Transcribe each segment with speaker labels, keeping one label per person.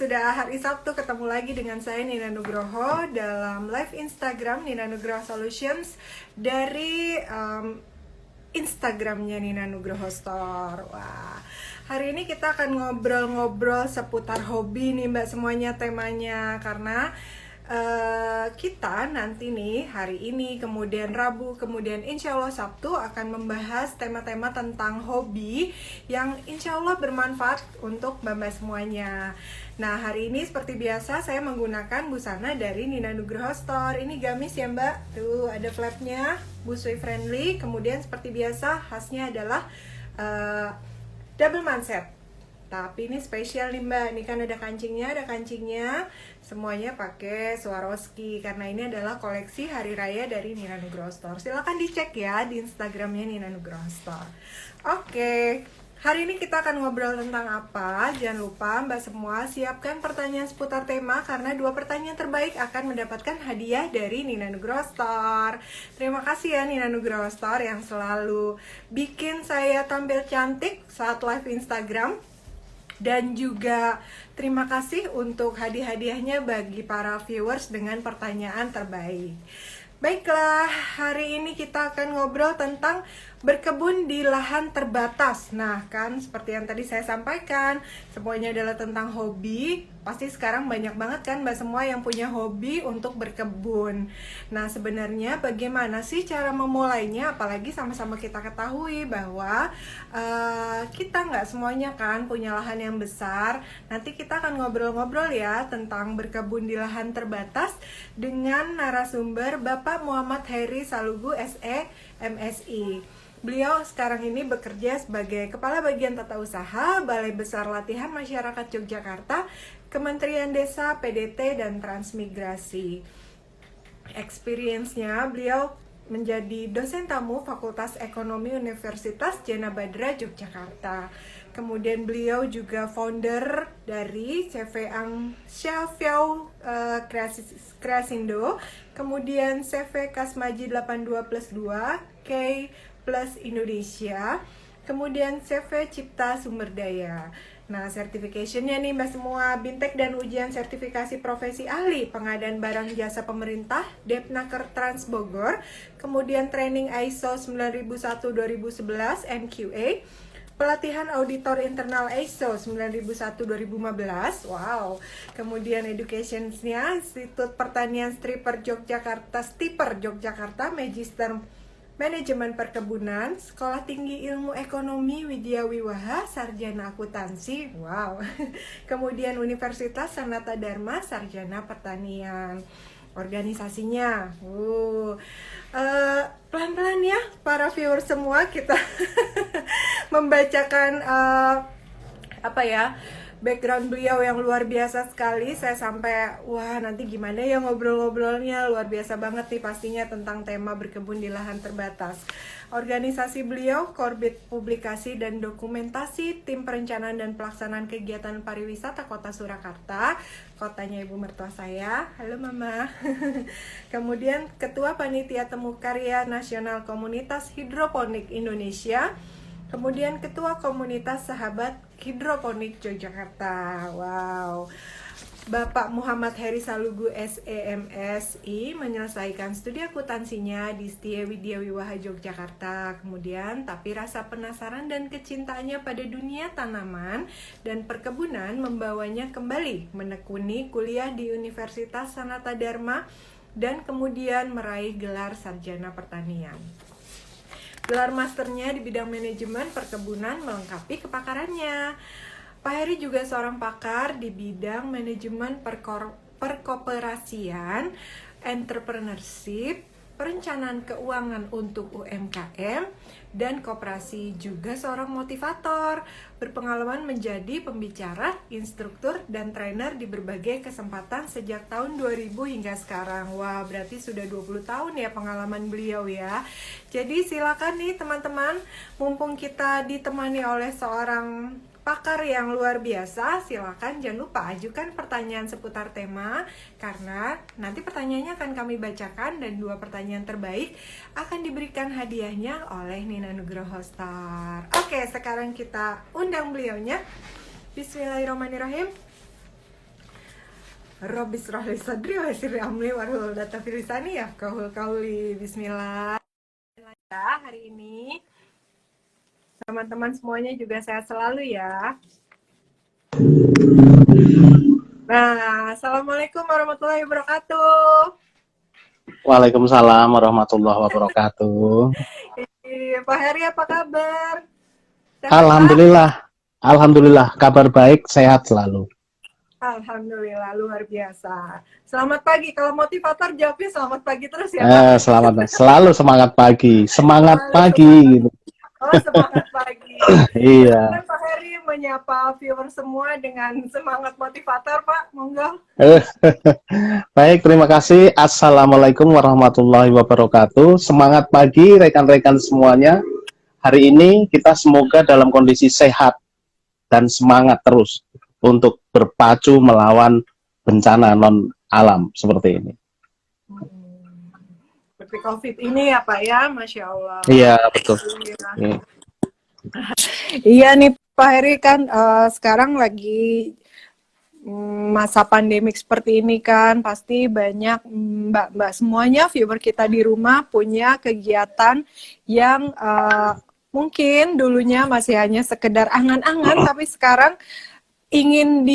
Speaker 1: sudah hari Sabtu ketemu lagi dengan saya Nina Nugroho dalam live Instagram Nina Nugroho Solutions dari Instagramnya Nina Nugroho Store. Wah, hari ini kita akan ngobrol-ngobrol seputar hobi nih Mbak semuanya temanya, karena kita nanti nih hari ini, kemudian Rabu, kemudian insya Allah Sabtu akan membahas tema-tema tentang hobi yang insya Allah bermanfaat untuk Mbak semuanya. Nah, hari ini seperti biasa saya menggunakan busana dari Nina Nugroho Store. Ini gamis ya Mbak, tuh ada flapnya, busui friendly. Kemudian seperti biasa khasnya adalah double manset. Tapi ini spesial nih Mbak, ini kan ada kancingnya, semuanya pakai Swarovski karena ini adalah koleksi hari raya dari Nina Nugroho Store. Silahkan dicek ya di Instagramnya Nina Nugroho Store. Oke, hari ini kita akan ngobrol tentang apa? Jangan lupa Mbak semua siapkan pertanyaan seputar tema, karena 2 pertanyaan terbaik akan mendapatkan hadiah dari Nina Nugroho Store. Terima kasih ya Nina Nugroho Store yang selalu bikin saya tampil cantik saat live Instagram. Dan juga terima kasih untuk hadiah-hadiahnya bagi para viewers dengan pertanyaan terbaik. Baiklah, hari ini kita akan ngobrol tentang berkebun di lahan terbatas. Nah, kan seperti yang tadi saya sampaikan, semuanya adalah tentang hobi. Pasti sekarang banyak banget kan Mbak semua yang punya hobi untuk berkebun. Nah, sebenarnya bagaimana sih cara memulainya? Apalagi sama-sama kita ketahui bahwa kita nggak semuanya kan punya lahan yang besar. Nanti kita akan ngobrol-ngobrol ya tentang berkebun di lahan terbatas dengan narasumber Bapak Muhammad Heri Salugu SE MSI. Beliau sekarang ini bekerja sebagai Kepala Bagian Tata Usaha Balai Besar Latihan Masyarakat Yogyakarta, Kementerian Desa, PDT, dan Transmigrasi. Experience-nya, beliau menjadi dosen tamu Fakultas Ekonomi Universitas Jana Badra, Yogyakarta. Kemudian beliau juga founder dari CV Xiaofiao Kreasindo, kemudian CV Kasmaji 82+2, K Plus Indonesia, kemudian CV Cipta Sumber Daya. Nah, certification-nya nih Mbak semua, Bintek dan ujian sertifikasi profesi ahli pengadaan barang jasa pemerintah Depnaker Trans Bogor, kemudian training ISO 9001-2011 NQA, pelatihan auditor internal ISO 9001-2015, wow. Kemudian education-nya Institut Pertanian Stiper Yogyakarta, Magister Manajemen Perkebunan, Sekolah Tinggi Ilmu Ekonomi Widya Wiwaha, Sarjana Akuntansi, wow. Kemudian Universitas Sanata Dharma, Sarjana Pertanian. Organisasinya, pelan-pelan ya para viewer semua, kita membacakan background beliau yang luar biasa sekali. Saya sampai wah, nanti gimana ya ngobrol-ngobrolnya, luar biasa banget nih pastinya tentang tema berkebun di lahan terbatas. Organisasi beliau Korbit Publikasi dan Dokumentasi, Tim Perencanaan dan Pelaksanaan Kegiatan Pariwisata Kota Surakarta, kotanya ibu mertua saya. Halo Mama. Kemudian Ketua Panitia Temu Karya Nasional Komunitas Hidroponik Indonesia, kemudian Ketua Komunitas Sahabat Hidroponik Yogyakarta. Wow. Bapak Muhammad Heri Salugu SEMSI menyelesaikan studi akuntansinya di Setia Widya Wiwaha Yogyakarta. Kemudian, tapi rasa penasaran dan kecintaannya pada dunia tanaman dan perkebunan membawanya kembali menekuni kuliah di Universitas Sanata Dharma dan kemudian meraih gelar sarjana pertanian. Gelar masternya di bidang manajemen perkebunan melengkapi kepakarannya. Pak Heri juga seorang pakar di bidang manajemen perkoperasian, entrepreneurship, perencanaan keuangan untuk UMKM, dan koperasi. Juga seorang motivator, berpengalaman menjadi pembicara, instruktur, dan trainer di berbagai kesempatan sejak tahun 2000 hingga sekarang. Wah, berarti sudah 20 tahun ya pengalaman beliau ya. Jadi silakan nih teman-teman, mumpung kita ditemani oleh seorang pakar yang luar biasa, silakan jangan lupa ajukan pertanyaan seputar tema, karena nanti pertanyaannya akan kami bacakan dan 2 pertanyaan terbaik akan diberikan hadiahnya oleh Nina Nugroho Store. Oke, sekarang kita undang beliaunya. Bismillahirrahmanirrahim. Robis rohli sadri wa sirri amri warhul data filisani ya kahul kauli bismillah. Ya, hari ini teman-teman semuanya juga sehat selalu ya. Nah, assalamualaikum warahmatullahi wabarakatuh.
Speaker 2: Waalaikumsalam warahmatullahi wabarakatuh.
Speaker 1: Pak Heri apa kabar? Sehat Pak?
Speaker 2: Alhamdulillah, alhamdulillah, kabar baik, sehat selalu.
Speaker 1: Alhamdulillah luar biasa. Selamat pagi. Kalau motivator jawabnya selamat pagi terus ya Pak.
Speaker 2: Selamat, selalu semangat
Speaker 1: Selalu
Speaker 2: pagi,
Speaker 1: semangat.
Speaker 2: gitu.
Speaker 1: Oh, semangat pagi.
Speaker 2: Iya.
Speaker 1: Boleh Pak Heri menyapa viewer semua dengan semangat motivator, Pak? Monggo.
Speaker 2: Baik, terima kasih. Assalamualaikum warahmatullahi wabarakatuh. Semangat pagi rekan-rekan semuanya. Hari ini kita semoga dalam kondisi sehat dan semangat terus untuk berpacu melawan bencana non alam seperti ini.
Speaker 1: Seperti COVID ini ya Pak ya, Masya Allah.
Speaker 2: Iya, betul.
Speaker 1: Iya. Iya nih Pak Heri kan sekarang lagi masa pandemik seperti ini kan, pasti banyak mbak-mbak semuanya viewer kita di rumah punya kegiatan yang mungkin dulunya masih hanya sekedar angan-angan, tapi sekarang ingin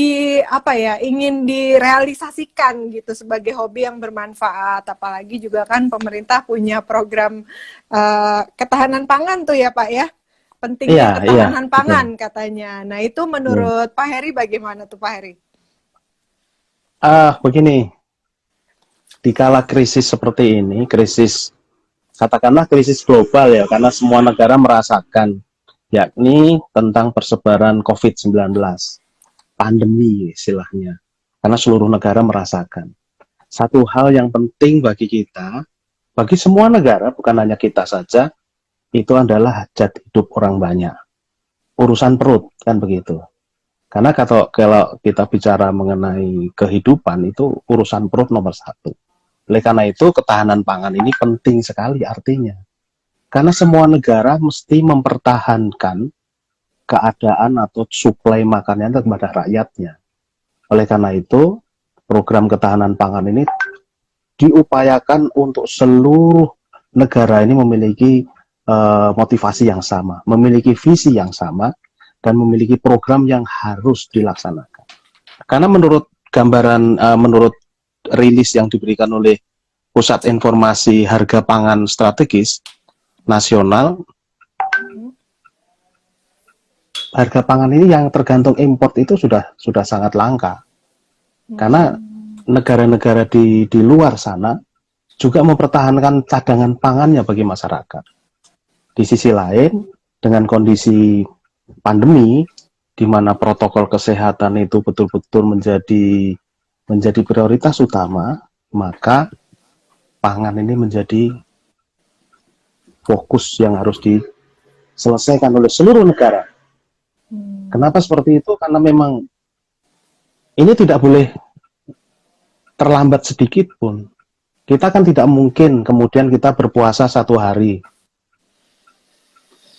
Speaker 1: ingin direalisasikan gitu sebagai hobi yang bermanfaat. Apalagi juga kan pemerintah punya program ketahanan pangan tuh ya Pak ya, pentingnya ketahanan pangan katanya. Nah itu menurut Pak Heri bagaimana tuh Pak Heri?
Speaker 2: Begini, di kala krisis seperti ini, katakanlah krisis global ya, karena semua negara merasakan, yakni tentang persebaran COVID-19. Pandemi istilahnya, karena seluruh negara merasakan. Satu hal yang penting bagi kita, bagi semua negara, bukan hanya kita saja, itu adalah hajat hidup orang banyak. Urusan perut, kan begitu. Karena kalau kita bicara mengenai kehidupan, itu urusan perut nomor satu. Oleh karena itu, ketahanan pangan ini penting sekali artinya. Karena semua negara mesti mempertahankan keadaan atau suplai makanannya kepada rakyatnya. Oleh karena itu, program ketahanan pangan ini diupayakan untuk seluruh negara ini memiliki motivasi yang sama, memiliki visi yang sama, dan memiliki program yang harus dilaksanakan. Karena menurut gambaran, menurut rilis yang diberikan oleh Pusat Informasi Harga Pangan Strategis Nasional, harga pangan ini yang tergantung import itu sudah sangat langka. Karena negara-negara di luar sana juga mempertahankan cadangan pangannya bagi masyarakat. Di sisi lain, dengan kondisi pandemi, di mana protokol kesehatan itu betul-betul menjadi prioritas utama, maka pangan ini menjadi fokus yang harus diselesaikan oleh seluruh negara. Kenapa seperti itu? Karena memang ini tidak boleh terlambat sedikit pun. Kita kan tidak mungkin kemudian kita berpuasa 1 hari.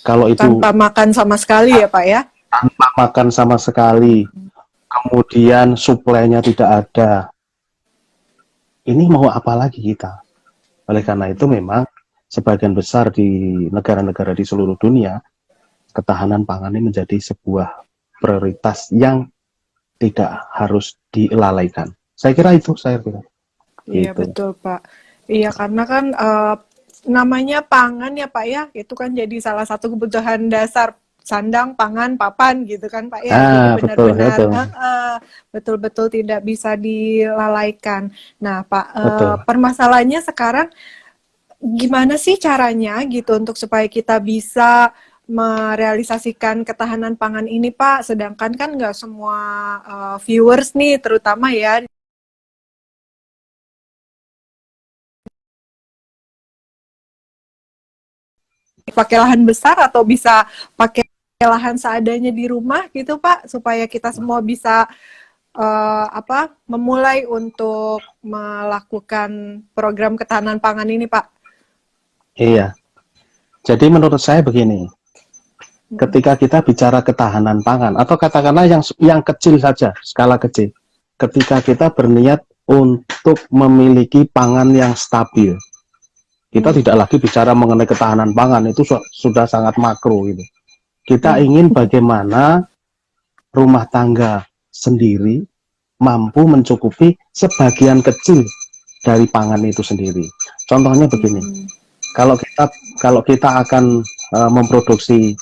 Speaker 2: Kalau itu
Speaker 1: tanpa makan sama sekali ya Pak ya?
Speaker 2: Tanpa makan sama sekali. Kemudian suplainya tidak ada. Ini mau apa lagi kita? Oleh karena itu memang sebagian besar di negara-negara di seluruh dunia, ketahanan pangan ini menjadi sebuah prioritas yang tidak harus dilalaikan. Saya kira itu,
Speaker 1: Iya
Speaker 2: gitu.
Speaker 1: betul Pak. Iya karena kan namanya pangan ya Pak ya, itu kan jadi salah satu kebutuhan dasar, sandang, pangan, papan gitu kan Pak ya. Jadi benar-benar betul-betul tidak bisa dilalaikan. Nah Pak, permasalahannya sekarang gimana sih caranya gitu untuk supaya kita bisa merealisasikan ketahanan pangan ini Pak, sedangkan kan nggak semua viewers nih terutama ya pakai lahan besar atau bisa pakai lahan seadanya di rumah gitu Pak, supaya kita semua bisa memulai untuk melakukan program ketahanan pangan ini Pak.
Speaker 2: Iya, jadi menurut saya begini, ketika kita bicara ketahanan pangan atau katakanlah yang kecil saja, skala kecil, ketika kita berniat untuk memiliki pangan yang stabil. Kita tidak lagi bicara mengenai ketahanan pangan, itu sudah sangat makro gitu. Kita ingin bagaimana rumah tangga sendiri mampu mencukupi sebagian kecil dari pangan itu sendiri. Contohnya begini, kalau kita akan memproduksi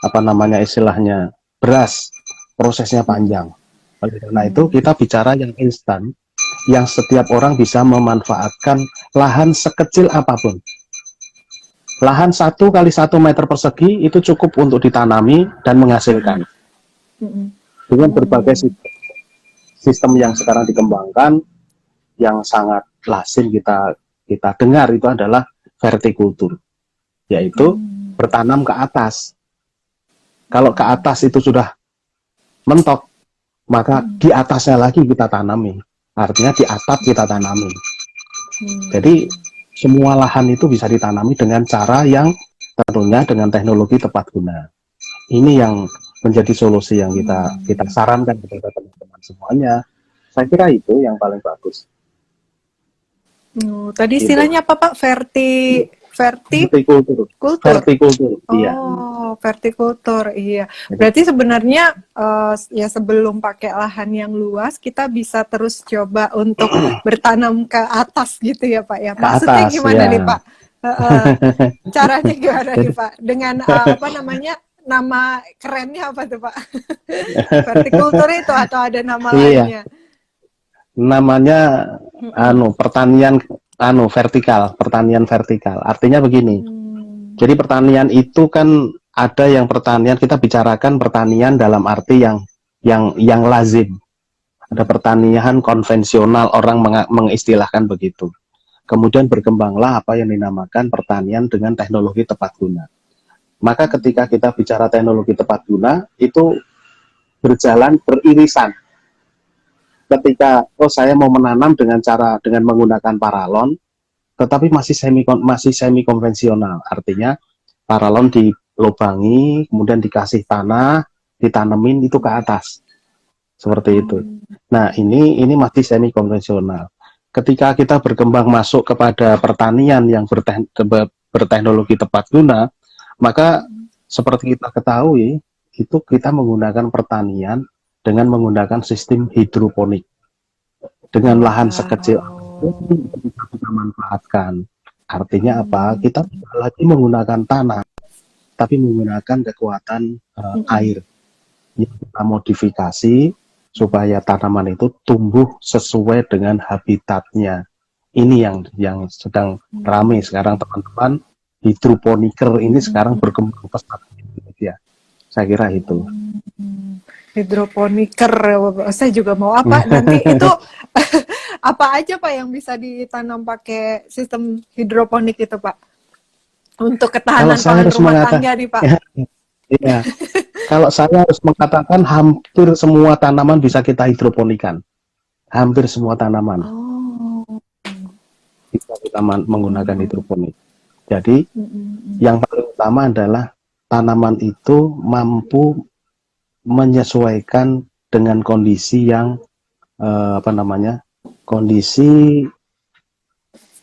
Speaker 2: apa namanya istilahnya beras, prosesnya panjang. Oleh karena itu kita bicara yang instan, yang setiap orang bisa memanfaatkan lahan sekecil apapun. Lahan 1 x 1 meter persegi itu cukup untuk ditanami dan menghasilkan. Dengan berbagai sistem yang sekarang dikembangkan, yang sangat lazim kita dengar itu adalah vertikultur, yaitu bertanam ke atas. Kalau ke atas itu sudah mentok, maka di atasnya lagi kita tanami. Artinya di atap kita tanami. Jadi semua lahan itu bisa ditanami dengan cara yang tentunya dengan teknologi tepat guna. Ini yang menjadi solusi yang kita sarankan kepada teman-teman semuanya. Saya kira itu yang paling bagus.
Speaker 1: Tadi istilahnya apa Pak?
Speaker 2: Vertikultur. Iya.
Speaker 1: Oh, vertikultur, iya. Berarti sebenarnya ya sebelum pakai lahan yang luas, kita bisa terus coba untuk bertanam ke atas gitu ya Pak ya. Maksudnya
Speaker 2: atas,
Speaker 1: gimana
Speaker 2: ya.
Speaker 1: nih Pak? Caranya gimana nih Pak? Dengan apa namanya? Nama kerennya apa tuh Pak? Vertikultur itu atau ada nama lainnya?
Speaker 2: Namanya pertanian pertanian vertikal. Artinya begini. Jadi pertanian itu kan ada yang pertanian, kita bicarakan pertanian dalam arti yang lazim. Ada pertanian konvensional, orang mengistilahkan begitu. Kemudian berkembanglah apa yang dinamakan pertanian dengan teknologi tepat guna. Maka ketika kita bicara teknologi tepat guna, itu berjalan beririsan. Ketika saya mau menanam dengan menggunakan paralon, tetapi masih semi konvensional. Artinya paralon dilubangi, kemudian dikasih tanah, ditanemin itu ke atas. Seperti itu. Nah, ini masih semi konvensional. Ketika kita berkembang masuk kepada pertanian yang berteknologi tepat guna, maka seperti kita ketahui, itu kita menggunakan pertanian dengan menggunakan sistem hidroponik. Dengan lahan sekecil kita manfaatkan. Artinya apa? Kita tidak lagi menggunakan tanah, tapi menggunakan kekuatan air yang kita modifikasi supaya tanaman itu tumbuh sesuai dengan habitatnya. Ini yang sedang ramai sekarang teman-teman. Hidroponiker ini sekarang berkembang pesat di Indonesia. Saya kira itu.
Speaker 1: Hidroponiker, saya juga mau apa nanti itu apa aja Pak yang bisa ditanam pakai sistem hidroponik itu Pak? Untuk ketahanan pangan rumah tangga nih Pak.
Speaker 2: Iya. Kalau saya harus mengatakan hampir semua tanaman bisa kita hidroponikan. Hampir semua tanaman bisa kita menggunakan hidroponik. Jadi yang paling utama adalah tanaman itu mampu menyesuaikan dengan kondisi yang kondisi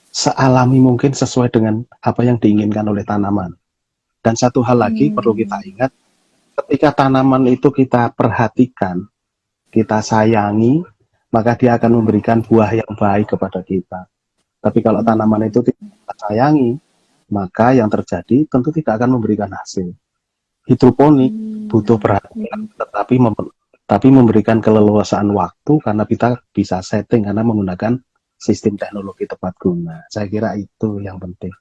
Speaker 2: sealami mungkin sesuai dengan apa yang diinginkan oleh tanaman. Dan satu hal lagi perlu kita ingat, ketika tanaman itu kita perhatikan, kita sayangi, maka dia akan memberikan buah yang baik kepada kita. Tapi kalau tanaman itu tidak kita sayangi, maka yang terjadi tentu tidak akan memberikan hasil. Hidroponik butuh perhatian, tapi memberikan keleluasaan waktu karena kita bisa setting karena menggunakan sistem teknologi tepat guna. Saya kira itu yang penting.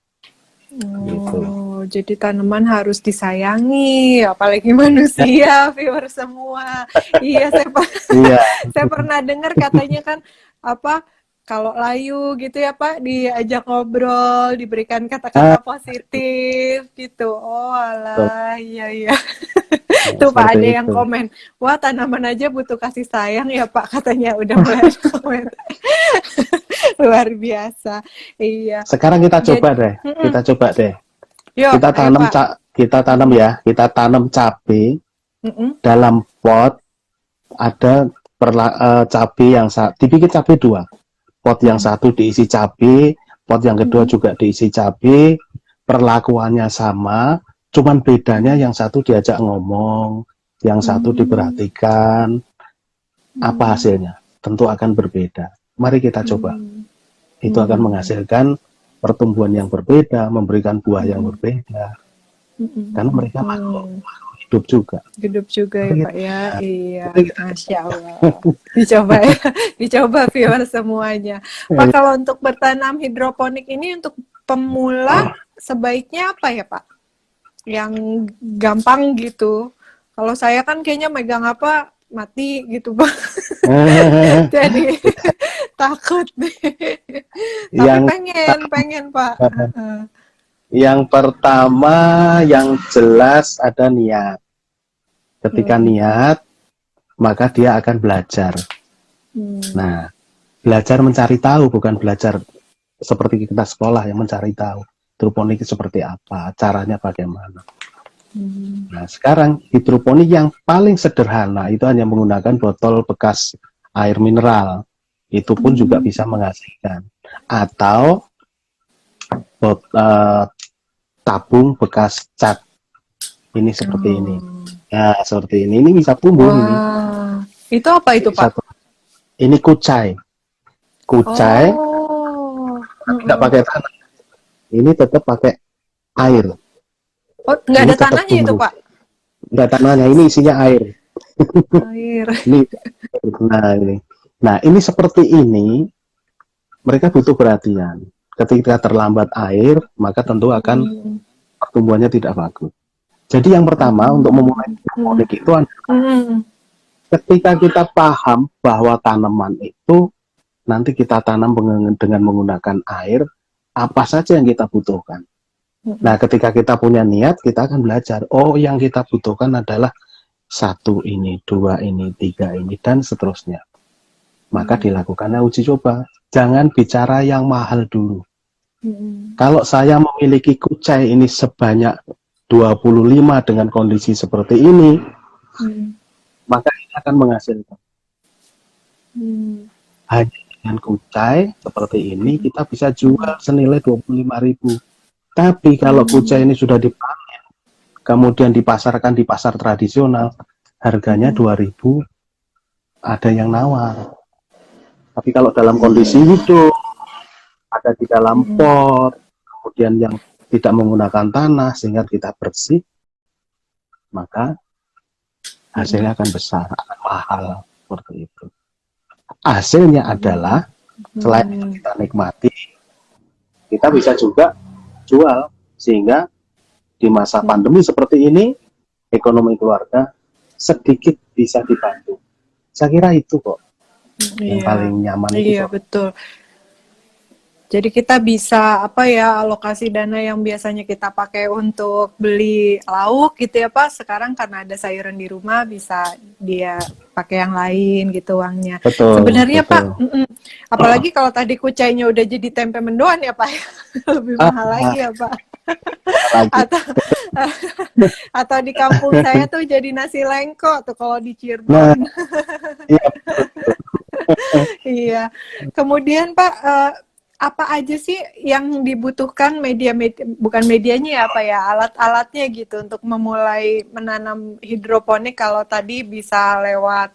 Speaker 2: Gitu.
Speaker 1: Jadi tanaman harus disayangi, apalagi manusia, viewer semua. Iya, saya pernah dengar katanya kan kalau layu gitu ya Pak, diajak ngobrol, diberikan kata-kata positif gitu. Oh alah, iya. Tuh Pak, ada yang komen, wah tanaman aja butuh kasih sayang ya Pak, katanya udah mulai komen. Luar biasa. Iya.
Speaker 2: Sekarang kita coba deh.
Speaker 1: Yo,
Speaker 2: kita tanam cabai dalam pot, ada cabai yang dipikir cabai dua, pot yang satu diisi cabai, pot yang kedua juga diisi cabai, perlakuannya sama, cuman bedanya yang satu diajak ngomong, yang satu diperhatikan. Apa hasilnya? Tentu akan berbeda. Mari kita coba. Itu akan menghasilkan pertumbuhan yang berbeda, memberikan buah yang berbeda. Karena mereka makhluk hidup juga.
Speaker 1: Hidup juga ya
Speaker 2: Mari
Speaker 1: Pak ya. Iya,
Speaker 2: kita
Speaker 1: Masya Allah. Dicoba ya, dicoba viewer semuanya. Pak, kalau untuk bertanam hidroponik ini untuk pemula sebaiknya apa ya Pak? Yang gampang gitu. Kalau saya kan kayaknya megang apa mati gitu Pak. Jadi takut nih. Tapi
Speaker 2: yang
Speaker 1: pengen Pak.
Speaker 2: yang pertama yang jelas ada niat. Ketika niat, maka dia akan belajar. Nah, belajar mencari tahu, bukan belajar seperti kita sekolah yang mencari tahu. Hidroponik seperti apa, caranya bagaimana. Nah, sekarang hidroponik yang paling sederhana itu hanya menggunakan botol bekas air mineral. Itu pun juga bisa menghasilkan. Atau tabung bekas cat. Ini seperti ini. Nah, seperti ini. Ini bisa tumbuh ini.
Speaker 1: Itu apa itu Pak?
Speaker 2: Ini kucai. Kucai. Tidak pakai tanah. Ini tetap pakai air.
Speaker 1: Oh, nggak ada tanahnya itu Pak?
Speaker 2: Nggak ada tanahnya. Ini isinya air.
Speaker 1: Air.
Speaker 2: Nah, ini seperti ini. Mereka butuh perhatian. Ketika terlambat air, maka tentu akan pertumbuhannya tidak bagus. Jadi yang pertama untuk memulai hidroponik itu ketika kita paham bahwa tanaman itu nanti kita tanam dengan menggunakan air, apa saja yang kita butuhkan. Nah, ketika kita punya niat, kita akan belajar. Oh, yang kita butuhkan adalah 1 ini, 2 ini, 3 ini, dan seterusnya. Maka dilakukannya uji coba. Jangan bicara yang mahal dulu. Kalau saya memiliki kucai ini sebanyak 25 dengan kondisi seperti ini, maka ini akan menghasilkan. Hanya dengan kucai seperti ini, kita bisa jual senilai 25.000. Tapi kalau kucai ini sudah dipanen, kemudian dipasarkan di pasar tradisional, harganya 2.000, ada yang nawar. Tapi kalau dalam kondisi hidup, ada di dalam pot, kemudian yang tidak menggunakan tanah sehingga kita bersih, maka hasilnya akan besar, akan mahal seperti itu. Hasilnya adalah selain itu kita nikmati, kita bisa juga jual sehingga di masa pandemi seperti ini ekonomi keluarga sedikit bisa dibantu. Saya kira itu kok yang paling nyaman itu.
Speaker 1: Iya, betul. Jadi kita bisa alokasi dana yang biasanya kita pakai untuk beli lauk gitu ya Pak, sekarang karena ada sayuran di rumah bisa dia pakai yang lain gitu uangnya.
Speaker 2: Betul,
Speaker 1: sebenarnya
Speaker 2: betul.
Speaker 1: Pak, apalagi kalau tadi kucainya udah jadi tempe mendoan ya Pak, lebih mahal lagi ya Pak. atau di kampung saya tuh jadi nasi lengko tuh kalau di Cirebon. Iya. Kemudian Pak, apa aja sih yang dibutuhkan bukan medianya ya Pak ya, alat-alatnya gitu untuk memulai menanam hidroponik? Kalau tadi bisa lewat,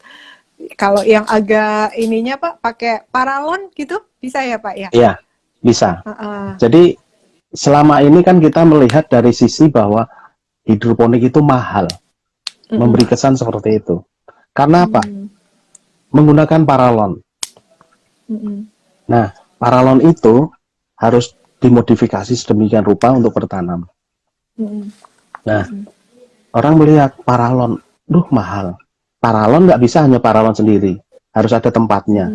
Speaker 1: kalau yang agak ininya Pak pakai paralon gitu bisa ya Pak ya?
Speaker 2: Iya, bisa. Jadi selama ini kan kita melihat dari sisi bahwa hidroponik itu mahal, memberi kesan seperti itu. Karena apa? Menggunakan paralon. Nah, paralon itu harus dimodifikasi sedemikian rupa untuk bertanam. Nah, orang melihat paralon, mahal. Paralon nggak bisa hanya paralon sendiri, harus ada tempatnya.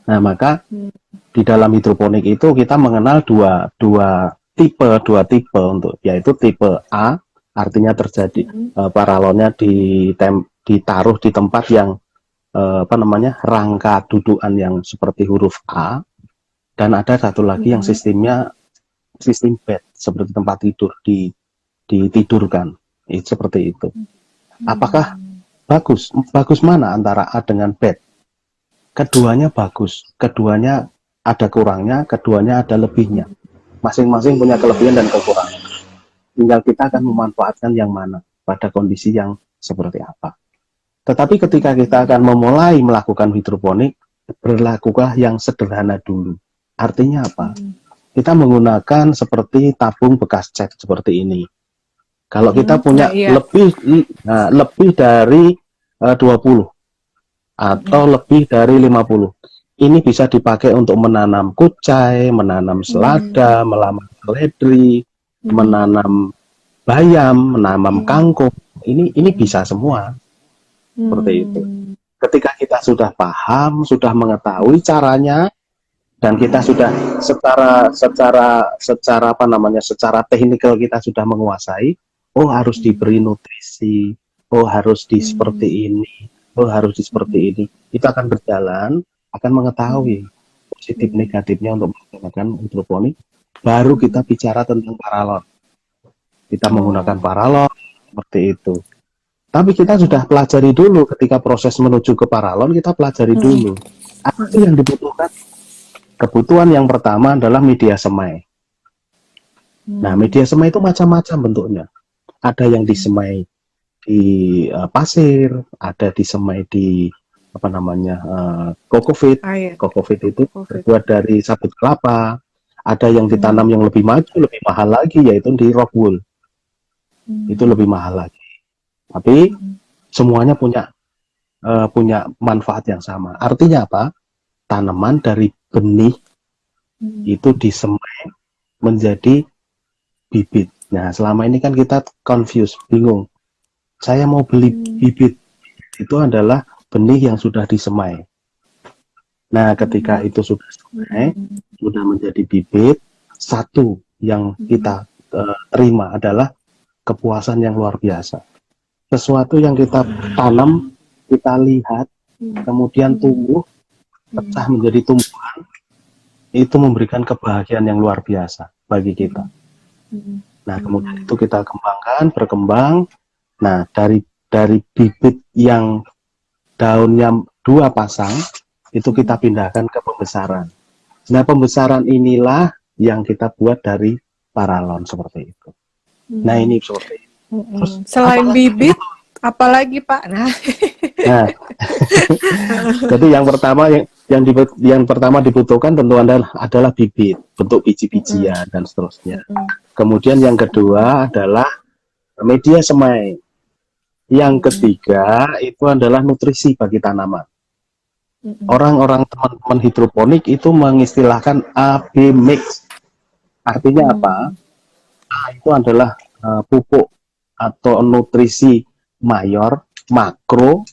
Speaker 2: Nah, maka di dalam hidroponik itu kita mengenal dua tipe untuk, yaitu tipe A, artinya terjadi paralonnya ditaruh di tempat yang rangka dudukan yang seperti huruf A, dan ada satu lagi yang sistem bed, seperti tempat tidur ditidurkan, seperti itu. Apakah Bagus. Bagus mana antara A dengan bad? Keduanya bagus. Keduanya ada kurangnya, keduanya ada lebihnya. Masing-masing punya kelebihan dan kekurangan. Tinggal kita akan memanfaatkan yang mana pada kondisi yang seperti apa. Tetapi ketika kita akan memulai melakukan hidroponik, berlakulah yang sederhana dulu. Artinya apa? Kita menggunakan seperti tabung bekas cat seperti ini. Kalau kita punya
Speaker 1: iya.
Speaker 2: lebih dari 20 atau lebih dari 50, ini bisa dipakai untuk menanam kucai, menanam selada, menanam seledri, menanam bayam, menanam kangkung. Ini bisa semua seperti itu. Ketika kita sudah paham, sudah mengetahui caranya, dan kita sudah secara apa namanya, secara teknikal kita sudah menguasai, oh harus diberi nutrisi, oh harus di seperti ini, oh harus di seperti ini. Itu akan berjalan, akan mengetahui positif negatifnya untuk menggunakan hidroponik. Baru kita bicara tentang paralon. Kita menggunakan paralon seperti itu. Tapi kita sudah pelajari dulu ketika proses menuju ke paralon, kita pelajari dulu. Apa sih yang dibutuhkan? Kebutuhan yang pertama adalah media semai. Nah, media semai itu macam-macam bentuknya. Ada yang disemai di pasir, ada disemai di apa namanya kokopit. Kokopit itu terbuat dari sabut kelapa. Ada yang ditanam yang lebih maju, lebih mahal lagi, yaitu di rock wool. Itu lebih mahal lagi. Tapi semuanya punya manfaat yang sama. Artinya apa? Tanaman dari benih itu disemai menjadi bibit. Nah, selama ini kan kita confused, bingung. Saya mau beli bibit, itu adalah benih yang sudah disemai. Nah, ketika itu sudah semai, sudah menjadi bibit, satu yang kita terima adalah kepuasan yang luar biasa. Sesuatu yang kita tanam, kita lihat, kemudian tumbuh, pecah menjadi tumbuhan, itu memberikan kebahagiaan yang luar biasa bagi kita. Nah, kemudian itu kita kembangkan, berkembang. Nah, dari bibit yang daunnya 2 pasang, itu kita pindahkan ke pembesaran. Nah, pembesaran inilah yang kita buat dari paralon seperti itu. Nah, ini seperti itu. Terus,
Speaker 1: selain bibit, apalagi Pak? Nah,
Speaker 2: jadi yang pertama dibutuhkan tentu adalah bibit, bentuk biji-bijian dan seterusnya. Kemudian yang kedua adalah media semai. Yang ketiga itu adalah nutrisi bagi tanaman. Orang-orang teman-teman hidroponik itu mengistilahkan AB mix. Artinya apa? A itu adalah pupuk atau nutrisi mayor, makro,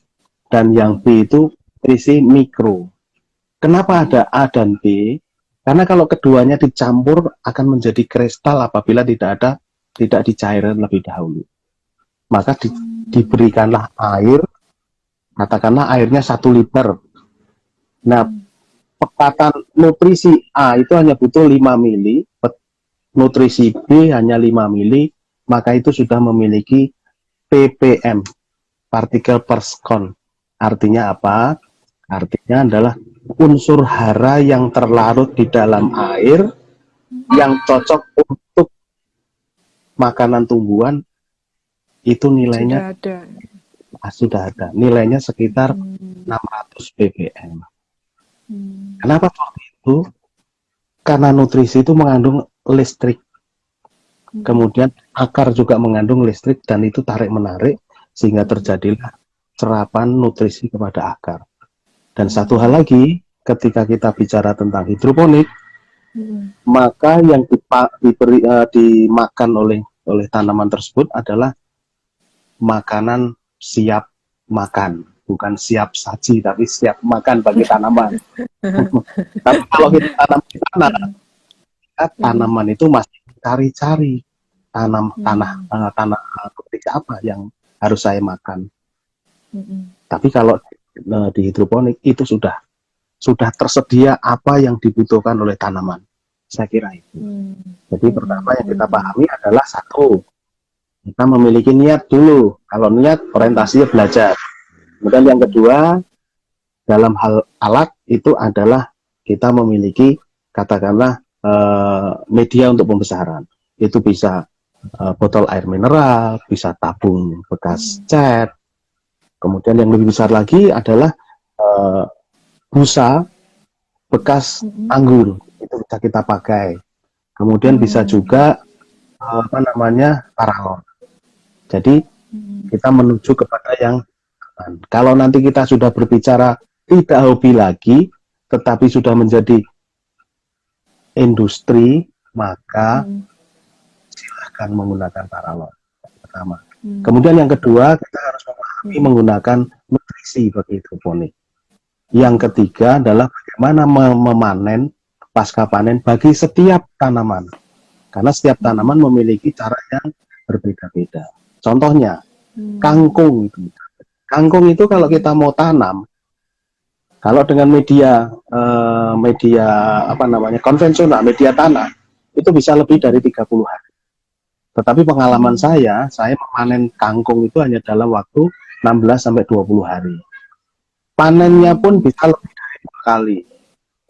Speaker 2: dan yang B itu nutrisi mikro. Kenapa ada A dan B? Karena kalau keduanya dicampur akan menjadi kristal apabila tidak dicairkan lebih dahulu. Maka diberikanlah air, katakanlah airnya 1 liter. Nah, pekatan nutrisi A itu hanya butuh 5 mili, nutrisi B hanya 5 mili, maka itu sudah memiliki ppm, partikel per sekon. Artinya apa? Artinya adalah unsur hara yang terlarut di dalam air yang cocok untuk makanan tumbuhan, itu nilainya sudah ada. Nilainya sekitar 600 ppm. Kenapa seperti itu? Karena nutrisi itu mengandung listrik. Kemudian akar juga mengandung listrik dan itu tarik-menarik sehingga terjadilah serapan nutrisi kepada akar. Dan satu hal lagi, ketika kita bicara tentang hidroponik, maka yang dimakan oleh tanaman tersebut adalah makanan siap makan, bukan siap saji, tapi siap makan bagi tanaman. Tapi kalau kita tanam di tanah, tanaman itu masih cari-cari tanah ketika apa yang harus saya makan. Tapi kalau di hidroponik itu sudah tersedia apa yang dibutuhkan oleh tanaman. Saya kira itu. Jadi pertama yang kita pahami adalah satu, kita memiliki niat dulu. Kalau niat, orientasinya belajar. Kemudian yang kedua, dalam hal alat itu adalah kita memiliki katakanlah media untuk pembesaran. Itu bisa botol air mineral, bisa tabung bekas cat. Kemudian yang lebih besar lagi adalah busa bekas anggur, itu bisa kita pakai. Kemudian bisa juga paralon. Jadi kita menuju kepada yang aman. Kalau nanti kita sudah berbicara tidak hobi lagi, tetapi sudah menjadi industri, maka silakan menggunakan paralon. Pertama. Kemudian yang kedua, kita harus memahami menggunakan nutrisi bagi hidroponik. Yang ketiga adalah bagaimana memanen pasca panen bagi setiap tanaman. Karena setiap tanaman memiliki cara yang berbeda-beda. Contohnya, kangkung itu. Kangkung itu kalau kita mau tanam, kalau dengan media konvensional, media tanah, itu bisa lebih dari 30 hari. Tetapi pengalaman saya memanen kangkung itu hanya dalam waktu 16 sampai 20 hari. Panennya pun bisa lebih dari 2 kali.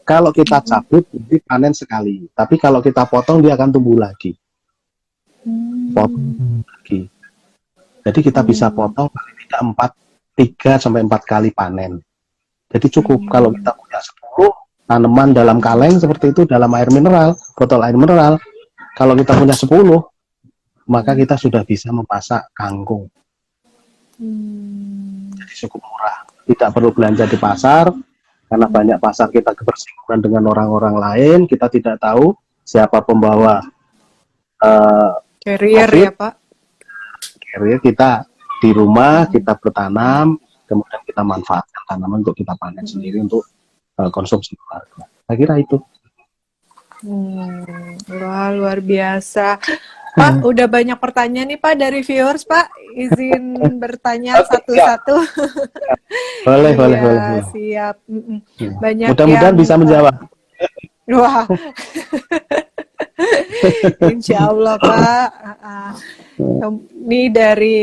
Speaker 2: Kalau kita cabut, jadi panen sekali. Tapi kalau kita potong, dia akan tumbuh lagi. Potong lagi. Jadi kita bisa potong paling tidak 3 sampai 4 kali panen. Jadi cukup kalau kita punya 10 tanaman dalam kaleng seperti itu, dalam air mineral, botol air mineral. Kalau kita punya 10, maka kita sudah bisa memasak kangkung. Jadi cukup murah. Tidak perlu belanja di pasar, karena banyak pasar kita bersinggungan dengan orang-orang lain, kita tidak tahu siapa pembawa
Speaker 1: carrier
Speaker 2: COVID.
Speaker 1: Ya Pak.
Speaker 2: Carrier kita di rumah, kita bertanam, kemudian kita manfaatkan tanaman untuk kita panen sendiri untuk konsumsi keluarga. Saya kira itu.
Speaker 1: Wah, luar biasa. Pak, udah banyak pertanyaan nih Pak dari viewers Pak. Izin bertanya satu-satu.
Speaker 2: Boleh.
Speaker 1: Siap. Banyak
Speaker 2: Mudah-mudahan bisa menjawab.
Speaker 1: Wah. Insya Allah Pak. Ini dari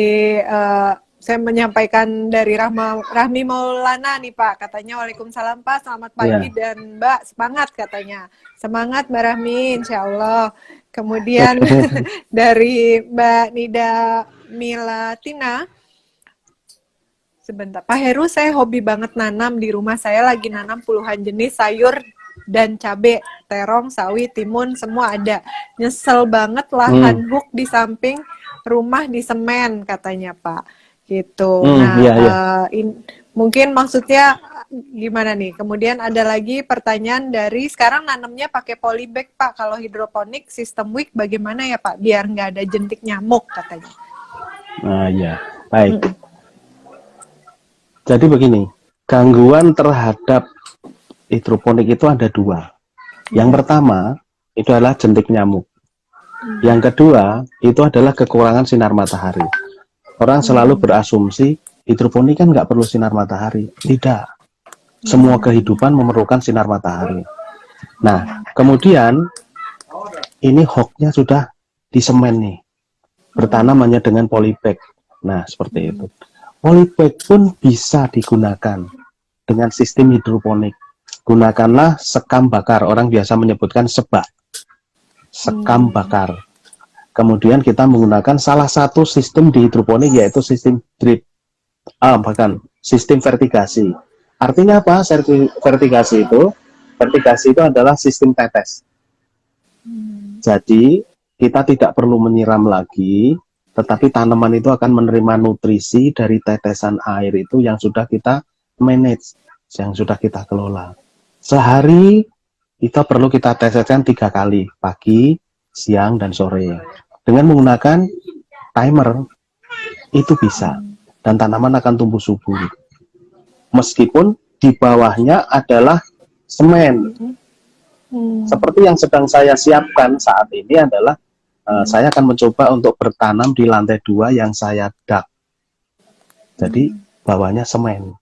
Speaker 1: saya menyampaikan dari Rahmi Maulana nih Pak, katanya Waalaikumsalam Pak, selamat pagi dan Mbak, semangat katanya. Semangat Mbak Rahmi, insya Allah. Kemudian dari Mbak Nida Milatina, sebentar, Pak Heru, saya hobi banget nanam, di rumah saya lagi nanam puluhan jenis sayur dan cabai, terong, sawi, timun, semua ada. Nyesel banget lahan hook di samping rumah di semen katanya Pak. Gitu. Mungkin maksudnya gimana nih? Kemudian ada lagi pertanyaan dari sekarang nanamnya pakai polybag Pak. Kalau hidroponik sistem wick bagaimana ya Pak? Biar nggak ada jentik nyamuk katanya.
Speaker 2: Nah ya, baik. Jadi begini, gangguan terhadap hidroponik itu ada 2. Yang pertama itu adalah jentik nyamuk. Yang kedua itu adalah kekurangan sinar matahari. Orang selalu berasumsi hidroponik kan nggak perlu sinar matahari. Tidak. Semua kehidupan memerlukan sinar matahari. Nah, kemudian ini hooknya sudah di semen nih. Bertanam hanya dengan polybag. Nah, seperti itu. Polybag pun bisa digunakan dengan sistem hidroponik. Gunakanlah sekam bakar. Orang biasa menyebutkan sebak. Sekam bakar. Kemudian kita menggunakan salah satu sistem di hidroponik, yaitu sistem drip, bahkan sistem vertigasi. Artinya apa? Vertigasi itu adalah sistem tetes. Jadi kita tidak perlu menyiram lagi, tetapi tanaman itu akan menerima nutrisi dari tetesan air itu yang sudah kita manage, yang sudah kita kelola. Sehari kita perlu kita teseskan 3 kali, pagi, siang, dan sore. Dengan menggunakan timer, itu bisa. Dan tanaman akan tumbuh subur. Meskipun di bawahnya adalah semen. Seperti yang sedang saya siapkan saat ini adalah, saya akan mencoba untuk bertanam di lantai 2 yang saya dak. Jadi, bawahnya semen.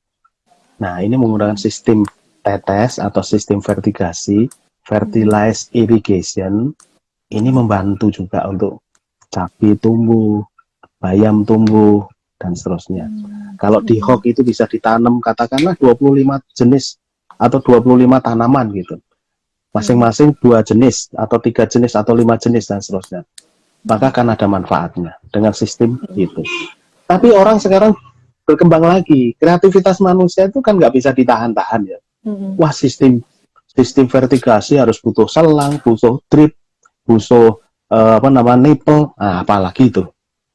Speaker 2: Nah, ini menggunakan sistem tetes atau sistem vertigasi, fertilized irrigation. Ini membantu juga untuk cabai tumbuh, bayam tumbuh, dan seterusnya. Kalau di hog itu bisa ditanam katakanlah 25 jenis atau 25 tanaman gitu. Masing-masing 2 jenis atau 3 jenis atau 5 jenis dan seterusnya. Maka akan ada manfaatnya dengan sistem itu. Tapi orang sekarang berkembang lagi. Kreativitas manusia itu kan nggak bisa ditahan-tahan ya. Wah, sistem vertigasi harus butuh selang, butuh drip, butuh nipple, apalagi itu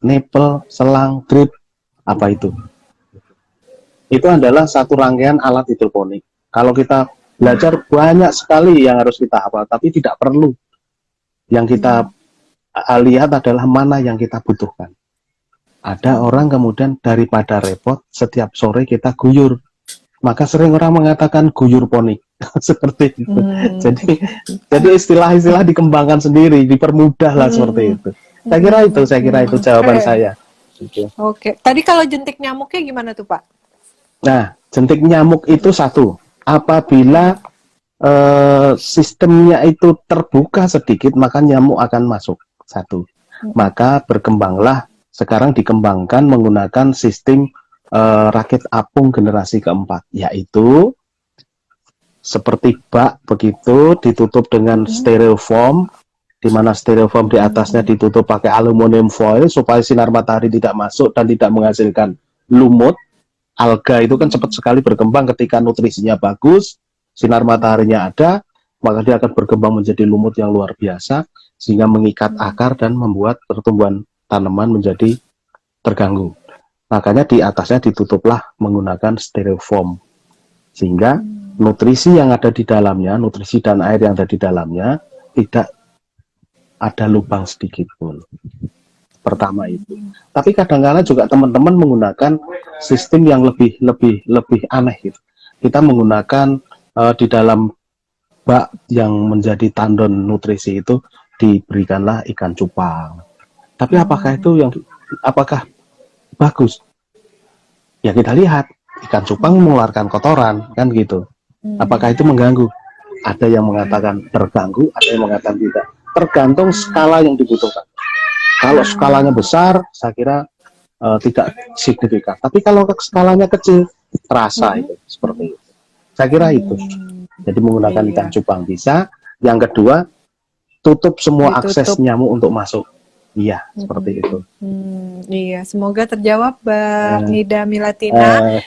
Speaker 2: nipple, selang, drip, apa itu adalah satu rangkaian alat hidroponik. Kalau kita belajar banyak sekali yang harus kita hafal, tapi tidak perlu. Yang kita lihat adalah mana yang kita butuhkan. Ada orang kemudian daripada repot setiap sore kita guyur, maka sering orang mengatakan guyur ponik. Seperti itu. Jadi istilah-istilah dikembangkan sendiri, dipermudah lah seperti itu. Saya kira itu jawaban saya.
Speaker 1: Oke. Tadi kalau jentik nyamuknya gimana tuh, Pak?
Speaker 2: Nah, jentik nyamuk itu satu. Apabila sistemnya itu terbuka sedikit, maka nyamuk akan masuk. Satu. Maka berkembanglah, sekarang dikembangkan menggunakan sistem rakit apung generasi keempat, yaitu seperti bak begitu, ditutup dengan styrofoam, di mana styrofoam di atasnya ditutup pakai aluminium foil supaya sinar matahari tidak masuk dan tidak menghasilkan lumut. Alga itu kan cepat sekali berkembang ketika nutrisinya bagus, sinar mataharinya ada, maka dia akan berkembang menjadi lumut yang luar biasa, sehingga mengikat akar dan membuat pertumbuhan tanaman menjadi terganggu. Makanya di atasnya ditutuplah menggunakan styrofoam, sehingga nutrisi yang ada di dalamnya, nutrisi dan air yang ada di dalamnya tidak ada lubang sedikit pun. Pertama itu. Tapi kadang-kadang juga teman-teman menggunakan sistem yang lebih aneh gitu. Kita menggunakan di dalam bak yang menjadi tandon nutrisi itu diberikanlah ikan cupang. Tapi apakah bagus? Ya kita lihat, ikan cupang mengeluarkan kotoran kan gitu. Apakah itu mengganggu? Ada yang mengatakan terganggu, ada yang mengatakan tidak. Tergantung skala yang dibutuhkan. Kalau skalanya besar, saya kira tidak signifikan. Tapi kalau skalanya kecil, terasa itu seperti itu. Saya kira itu. Jadi menggunakan ikan cupang bisa. Yang kedua, tutup semua akses nyamuk untuk masuk. Iya, seperti itu.
Speaker 1: Iya, semoga terjawab, Mbak Nida Milatina.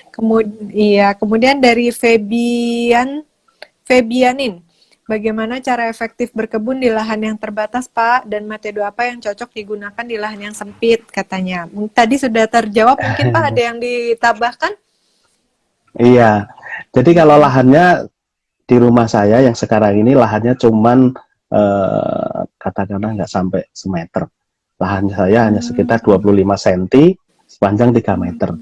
Speaker 1: Kemudian dari Febianin, bagaimana cara efektif berkebun di lahan yang terbatas, Pak? Dan metode apa yang cocok digunakan di lahan yang sempit, katanya. Tadi sudah terjawab, mungkin Pak ada yang ditambahkan?
Speaker 2: Iya, jadi kalau lahannya di rumah saya yang sekarang ini lahannya cuman katakanlah nggak sampai semeter. Lahan saya hanya sekitar 25 cm, sepanjang 3 meter.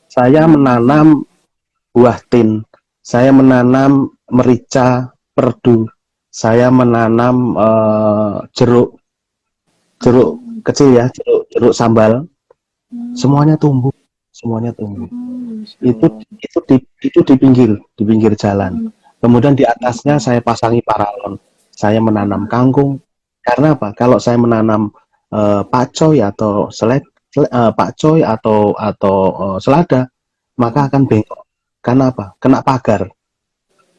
Speaker 2: Saya menanam buah tin, saya menanam merica, perdu, saya menanam jeruk kecil ya, jeruk sambal, semuanya tumbuh. Itu di pinggir jalan. Kemudian di atasnya saya pasangi paralon. Saya menanam kangkung. Karena apa? Kalau saya menanam pakcoy atau selada, maka akan bengkok. Karena apa? Kena pagar.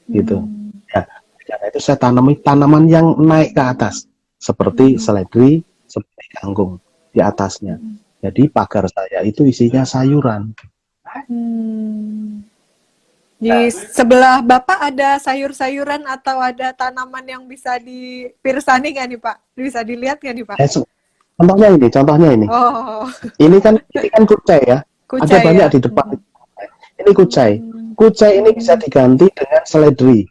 Speaker 2: Gitu. Ya, karena itu saya tanami tanaman yang naik ke atas, seperti seledri, seperti kangkung di atasnya. Jadi pagar saya itu isinya sayuran.
Speaker 1: Di sebelah Bapak ada sayur-sayuran atau ada tanaman yang bisa dipirsani nggak nih Pak? Bisa dilihat nggak nih Pak?
Speaker 2: Contohnya ini.
Speaker 1: Oh.
Speaker 2: Ini kan kucai ya. Ada banyak di depan. Ini kucai. Kucai ini bisa diganti dengan seledri.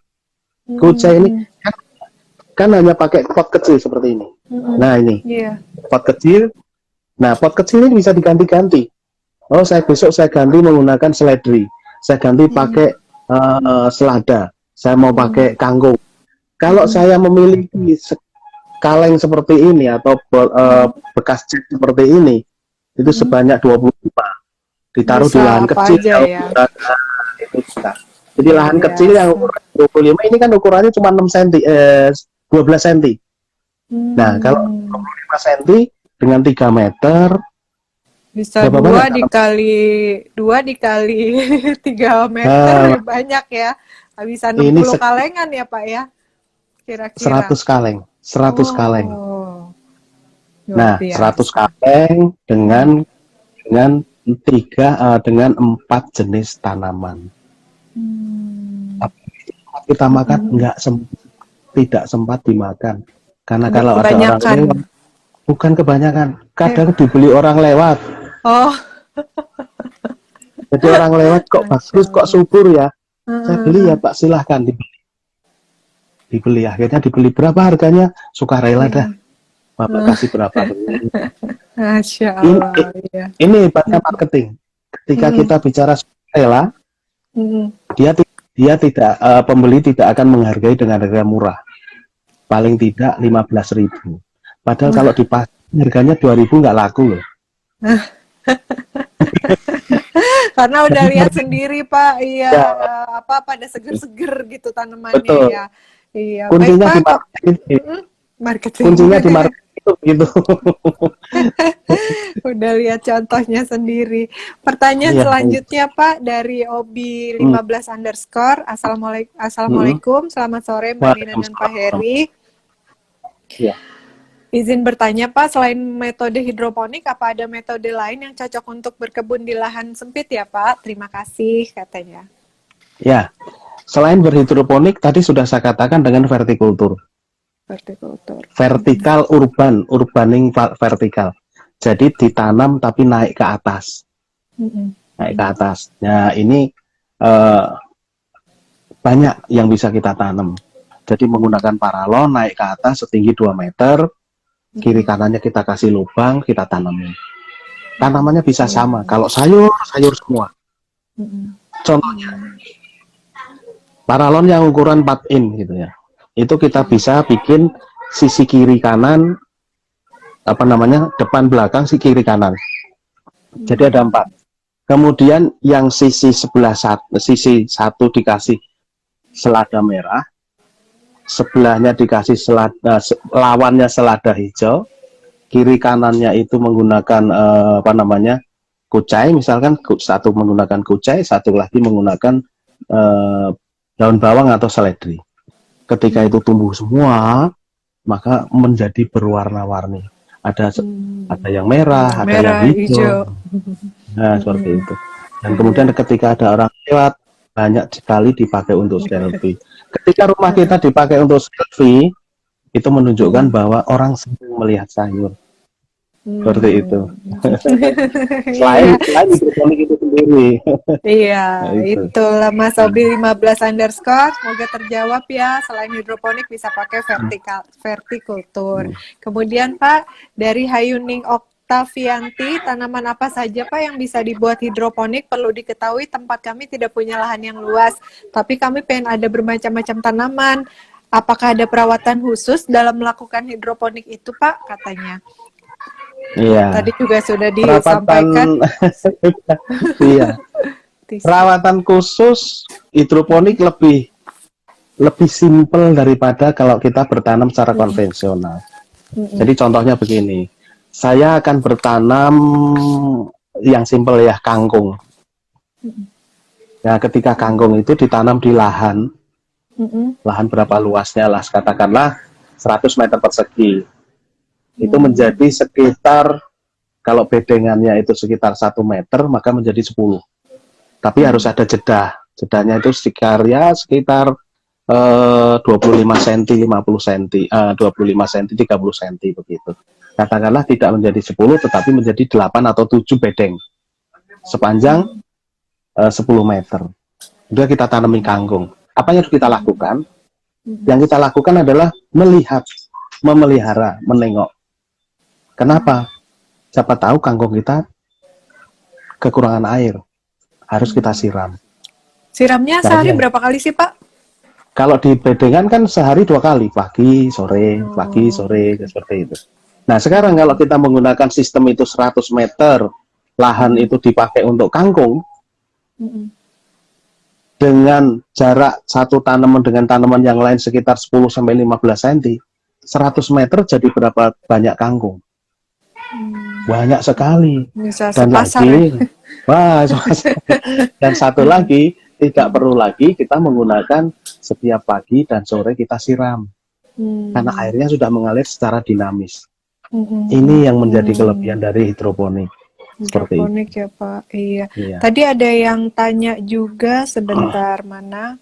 Speaker 2: Kucai ini kan hanya pakai pot kecil seperti ini. Nah ini pot kecil. Nah pot kecil ini bisa diganti-ganti. Oh besok saya ganti menggunakan seledri. Saya ganti pakai selada. Saya mau pakai kangkung. Kalau saya memiliki kaleng seperti ini atau bekas cat seperti ini, itu sebanyak 25. Ditaruh
Speaker 1: bisa
Speaker 2: di lahan kecil. Itu bisa. Jadi lahan kecil yang ukuran 25 ini kan ukurannya cuma 6 cm, 12 cm. Nah, kalau 25 cm dengan 3 meter
Speaker 1: Bisa
Speaker 2: Berapa banyak
Speaker 1: dua dikali 3 meter
Speaker 2: Nah,
Speaker 1: ya banyak ya. Bisa
Speaker 2: ini
Speaker 1: 60 kalengan ya Pak ya, kira-kira.
Speaker 2: 100 kaleng, 100 kaleng.
Speaker 1: Oh, luar
Speaker 2: Nah, 100
Speaker 1: biasa.
Speaker 2: kaleng
Speaker 1: Hmm.
Speaker 2: dengan 4 jenis tanaman.
Speaker 1: Hmm.
Speaker 2: Tapi kita makan
Speaker 1: Mm-mm.
Speaker 2: tidak sempat dimakan. Karena
Speaker 1: Udah
Speaker 2: kalau ada orang
Speaker 1: kebanyakan.
Speaker 2: lewat, bukan kebanyakan,
Speaker 1: Eh,
Speaker 2: kadang dibeli orang lewat.
Speaker 1: oh,
Speaker 2: Jadi orang lewat kok
Speaker 1: Masya
Speaker 2: bagus, kok
Speaker 1: Allah.
Speaker 2: subur ya. Saya beli ya
Speaker 1: Heeh,
Speaker 2: Pak, silahkan dibeli. Akhirnya dibeli berapa harganya? Sukarela dah.
Speaker 1: heeh.
Speaker 2: Bapak kasih berapa beli.
Speaker 1: Masya
Speaker 2: Ini,
Speaker 1: Allah, ya.
Speaker 2: ini hebatnya marketing. Ketika
Speaker 1: Mm-mm.
Speaker 2: kita bicara sukarela,
Speaker 1: Mm-mm.
Speaker 2: dia tidak pembeli tidak akan menghargai dengan harga murah. Paling tidak 15.000. Padahal kalau di pasar harganya 2.000 nggak laku loh.
Speaker 1: Karena udah
Speaker 2: Jadi
Speaker 1: lihat sendiri Pak, iya
Speaker 2: ya,
Speaker 1: apa pada seger-seger gitu tanamannya
Speaker 2: betul.
Speaker 1: ya. Iya, baik
Speaker 2: Kuncinya di
Speaker 1: Pak kok.
Speaker 2: marketing.
Speaker 1: Mm-mm. Marketing.
Speaker 2: Kuncinya di marketing itu gitu.
Speaker 1: Udah lihat contohnya sendiri. Pertanyaan
Speaker 2: Iya.
Speaker 1: selanjutnya Pak dari Obi
Speaker 2: Hmm,
Speaker 1: 15 underscore.
Speaker 2: hmm.
Speaker 1: Assalamualaikum, selamat sore Mbak Nina dan Pak
Speaker 2: Waalaikumsalam.
Speaker 1: Heri.
Speaker 2: Ya.
Speaker 1: Izin bertanya Pak, selain metode hidroponik, apa ada metode lain yang cocok untuk berkebun di lahan sempit ya Pak? Terima kasih katanya.
Speaker 2: Ya. Selain berhidroponik, tadi sudah saya katakan dengan vertikultur.
Speaker 1: Hortikultur.
Speaker 2: Vertikal urbaning vertikal. Jadi ditanam tapi naik ke atas.
Speaker 1: Mm-mm.
Speaker 2: Naik ke atas. Nah, ini eh, banyak yang bisa kita tanam. Jadi menggunakan paralon naik ke atas setinggi 2 meter, kiri kanannya kita kasih lubang, kita tanamin. Tanamannya bisa sama. Kalau sayur, sayur semua.
Speaker 1: Mm-mm.
Speaker 2: Contohnya, paralon yang ukuran 4 in gitu ya. Itu kita bisa bikin sisi kiri kanan, apa namanya, depan belakang, sisi kiri kanan. Jadi ada 4. Kemudian yang sisi satu dikasih selada merah, sebelahnya dikasih lawannya selada hijau, kiri kanannya itu menggunakan apa namanya, kucai, misalkan satu menggunakan kucai, satu lagi menggunakan eh, daun bawang atau seledri. Ketika itu tumbuh semua, maka menjadi berwarna-warni. Ada yang merah, ada yang
Speaker 1: Merah, hijau.
Speaker 2: hijau. Nah, seperti itu. Dan kemudian ketika ada orang lewat, banyak sekali dipakai untuk selfie. Ketika rumah kita dipakai untuk selfie, itu menunjukkan bahwa orang senang melihat sayur. Seperti itu.
Speaker 1: Iya,
Speaker 2: Selain hidroponik itu sendiri.
Speaker 1: iya,
Speaker 2: Nah, itu.
Speaker 1: itulah Mas Obi 15 underscore. Semoga terjawab ya. Selain hidroponik bisa pakai vertikultur. Kemudian Pak, dari Hayuning Oktavianti, tanaman apa saja Pak yang bisa dibuat hidroponik? Perlu diketahui tempat kami tidak punya lahan yang luas, tapi kami pengen ada bermacam-macam tanaman. Apakah ada perawatan khusus dalam melakukan hidroponik itu Pak? Katanya.
Speaker 2: Iya.
Speaker 1: Tadi juga sudah
Speaker 2: Perawatan
Speaker 1: disampaikan.
Speaker 2: iya. Perawatan khusus hidroponik lebih simpel daripada kalau kita bertanam secara konvensional. Jadi contohnya begini. Saya akan bertanam yang simpel ya, kangkung. Nah, ketika kangkung itu ditanam di lahan berapa luasnya lah, katakanlah 100 meter persegi. Itu menjadi sekitar, kalau bedengannya itu sekitar 1 meter, maka menjadi 10. Tapi harus ada jeda. Jedanya itu sekitar 25 cm, 50 cm, 25 cm, 30 cm begitu. Katakanlah tidak menjadi 10 tetapi menjadi 8 atau 7 bedeng sepanjang 10 meter. Sudah kita tanami kangkung. Apa yang harus kita lakukan? Yang kita lakukan adalah melihat, memelihara, menengok. Kenapa? Siapa tahu kangkung kita kekurangan air, harus kita siram.
Speaker 1: Siramnya sehari berapa kali sih Pak?
Speaker 2: Kalau di bedengan kan sehari 2 kali, pagi, sore, seperti itu. Nah sekarang kalau kita menggunakan sistem itu 100 meter, lahan itu dipakai untuk kangkung, dengan jarak satu tanaman dengan tanaman yang lain sekitar 10-15 cm, 100 meter jadi berapa banyak kangkung? Banyak sekali.
Speaker 1: Bisa
Speaker 2: Dan
Speaker 1: sepasar ya.
Speaker 2: lagi, wah, dan satu lagi, tidak perlu lagi kita menggunakan setiap pagi dan sore kita siram. Karena
Speaker 1: Hmm.
Speaker 2: airnya sudah mengalir secara dinamis.
Speaker 1: Hmm.
Speaker 2: Ini yang menjadi kelebihan dari hidroponik. Seperti itu.
Speaker 1: Hidroponik ya Pak. Iya.
Speaker 2: Iya.
Speaker 1: Tadi ada yang tanya juga sebentar mana.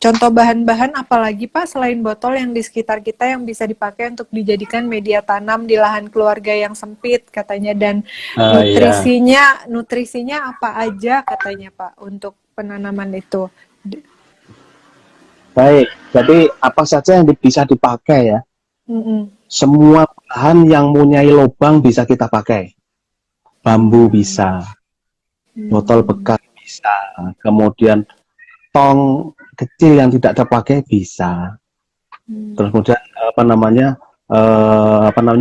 Speaker 1: Contoh bahan-bahan apalagi Pak selain botol yang di sekitar kita yang bisa dipakai untuk dijadikan media tanam di lahan keluarga yang sempit katanya, dan
Speaker 2: Iya.
Speaker 1: nutrisinya apa aja katanya Pak untuk penanaman itu.
Speaker 2: Baik. Jadi apa saja yang bisa dipakai ya?
Speaker 1: Mm-mm.
Speaker 2: Semua bahan yang punya lubang bisa kita pakai. Bambu bisa, botol bekas bisa, kemudian tong kecil yang tidak terpakai bisa. Terus kemudian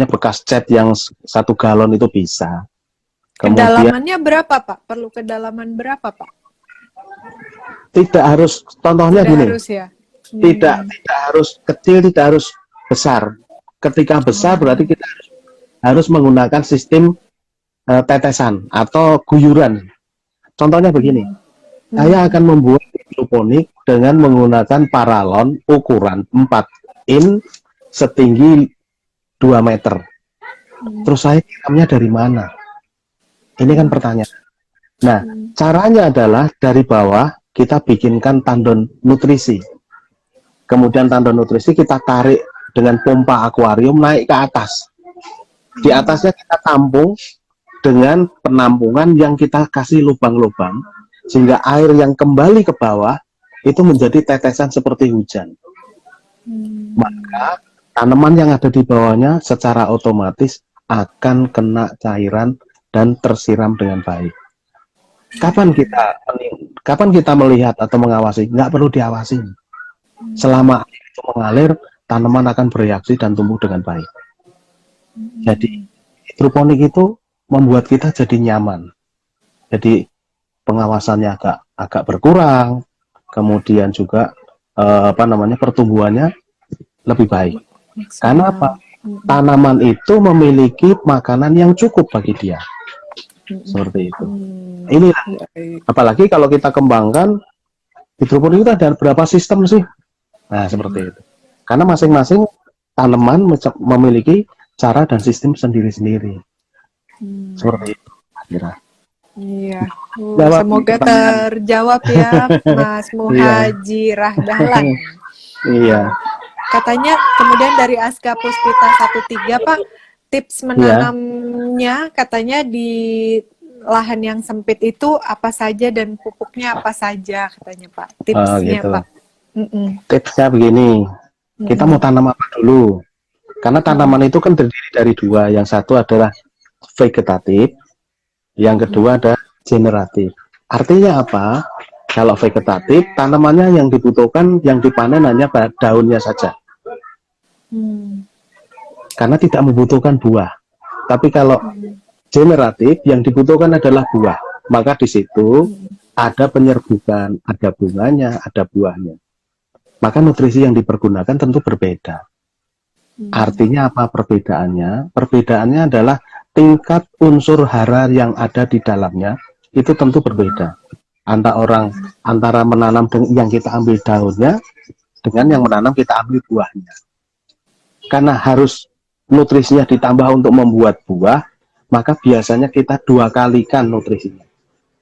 Speaker 2: bekas cat yang 1 galon itu bisa. Kemudian
Speaker 1: Kedalamannya berapa Pak? Perlu kedalaman berapa Pak?
Speaker 2: tidak harus, contohnya
Speaker 1: Tidak
Speaker 2: gini,
Speaker 1: harus ya.
Speaker 2: tidak harus kecil, tidak harus besar. Ketika besar berarti kita harus menggunakan sistem tetesan atau guyuran. Contohnya begini, saya akan membuat hidroponik dengan menggunakan paralon ukuran 4 in setinggi 2 meter. Terus saya siramnya dari mana? Ini kan pertanyaan. Nah, caranya adalah dari bawah kita bikinkan tandon nutrisi. Kemudian tandon nutrisi kita tarik dengan pompa akuarium naik ke atas. Di atasnya kita tampung dengan penampungan yang kita kasih lubang-lubang, sehingga air yang kembali ke bawah itu menjadi tetesan seperti hujan. Maka tanaman yang ada di bawahnya secara otomatis akan kena cairan dan tersiram dengan baik. Kapan kita melihat atau mengawasi? Nggak perlu diawasi. Selama air itu mengalir, tanaman akan bereaksi dan tumbuh dengan baik. Jadi hidroponik itu membuat kita jadi nyaman. Jadi pengawasannya agak berkurang, kemudian juga pertumbuhannya lebih baik. Karena apa? Tanaman itu memiliki makanan yang cukup bagi dia. Seperti itu. Ini apalagi kalau kita kembangkan hidroponik itu ada berapa sistem sih? Nah, seperti itu. Karena masing-masing tanaman memiliki cara dan sistem sendiri-sendiri. Seperti itu, kira.
Speaker 1: Iya. Semoga terjawab ya, Mas Muhaji Rahdahlan.
Speaker 2: Iya.
Speaker 1: Katanya kemudian dari Aska Puspita 13 Pak, tips menanamnya katanya di lahan yang sempit itu apa saja dan pupuknya apa saja katanya Pak. Tipsnya
Speaker 2: gitu.
Speaker 1: Pak.
Speaker 2: Tipsnya begini, kita mau tanam apa dulu? Karena tanaman itu kan terdiri dari dua. Yang satu adalah vegetatif, yang kedua ada generatif. Artinya apa? Kalau vegetatif, tanamannya yang dibutuhkan, yang dipanen hanya daunnya saja. Karena tidak membutuhkan buah. Tapi kalau generatif, yang dibutuhkan adalah buah. Maka di situ ada penyerbukan, ada bunganya, ada buahnya. Maka nutrisi yang dipergunakan tentu berbeda. Artinya apa perbedaannya? Perbedaannya adalah tingkat unsur hara yang ada di dalamnya itu tentu berbeda. Antara menanam yang kita ambil daunnya dengan yang menanam kita ambil buahnya. Karena harus nutrisinya ditambah untuk membuat buah, maka biasanya kita 2 kalikan nutrisinya.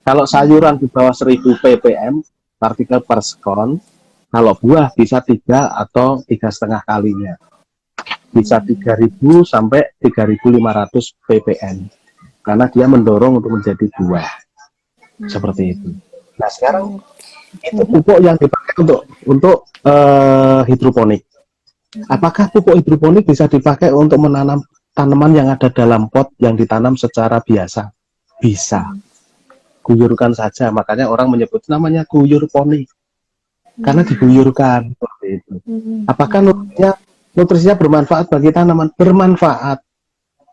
Speaker 2: Kalau sayuran di bawah 1000 ppm partikel per sekon, kalau buah bisa 3 atau 3,5 kalinya. Bisa 3000 sampai 3500 ppm. Karena dia mendorong untuk menjadi buah. Seperti itu. Nah, sekarang itu pupuk yang dipakai untuk hidroponik. Apakah pupuk hidroponik bisa dipakai untuk menanam tanaman yang ada dalam pot yang ditanam secara biasa? Bisa. Guyurkan saja, makanya orang menyebut namanya guyur ponik. Karena diguyurkan seperti itu. Apakah nutrisinya bermanfaat bagi tanaman? Bermanfaat.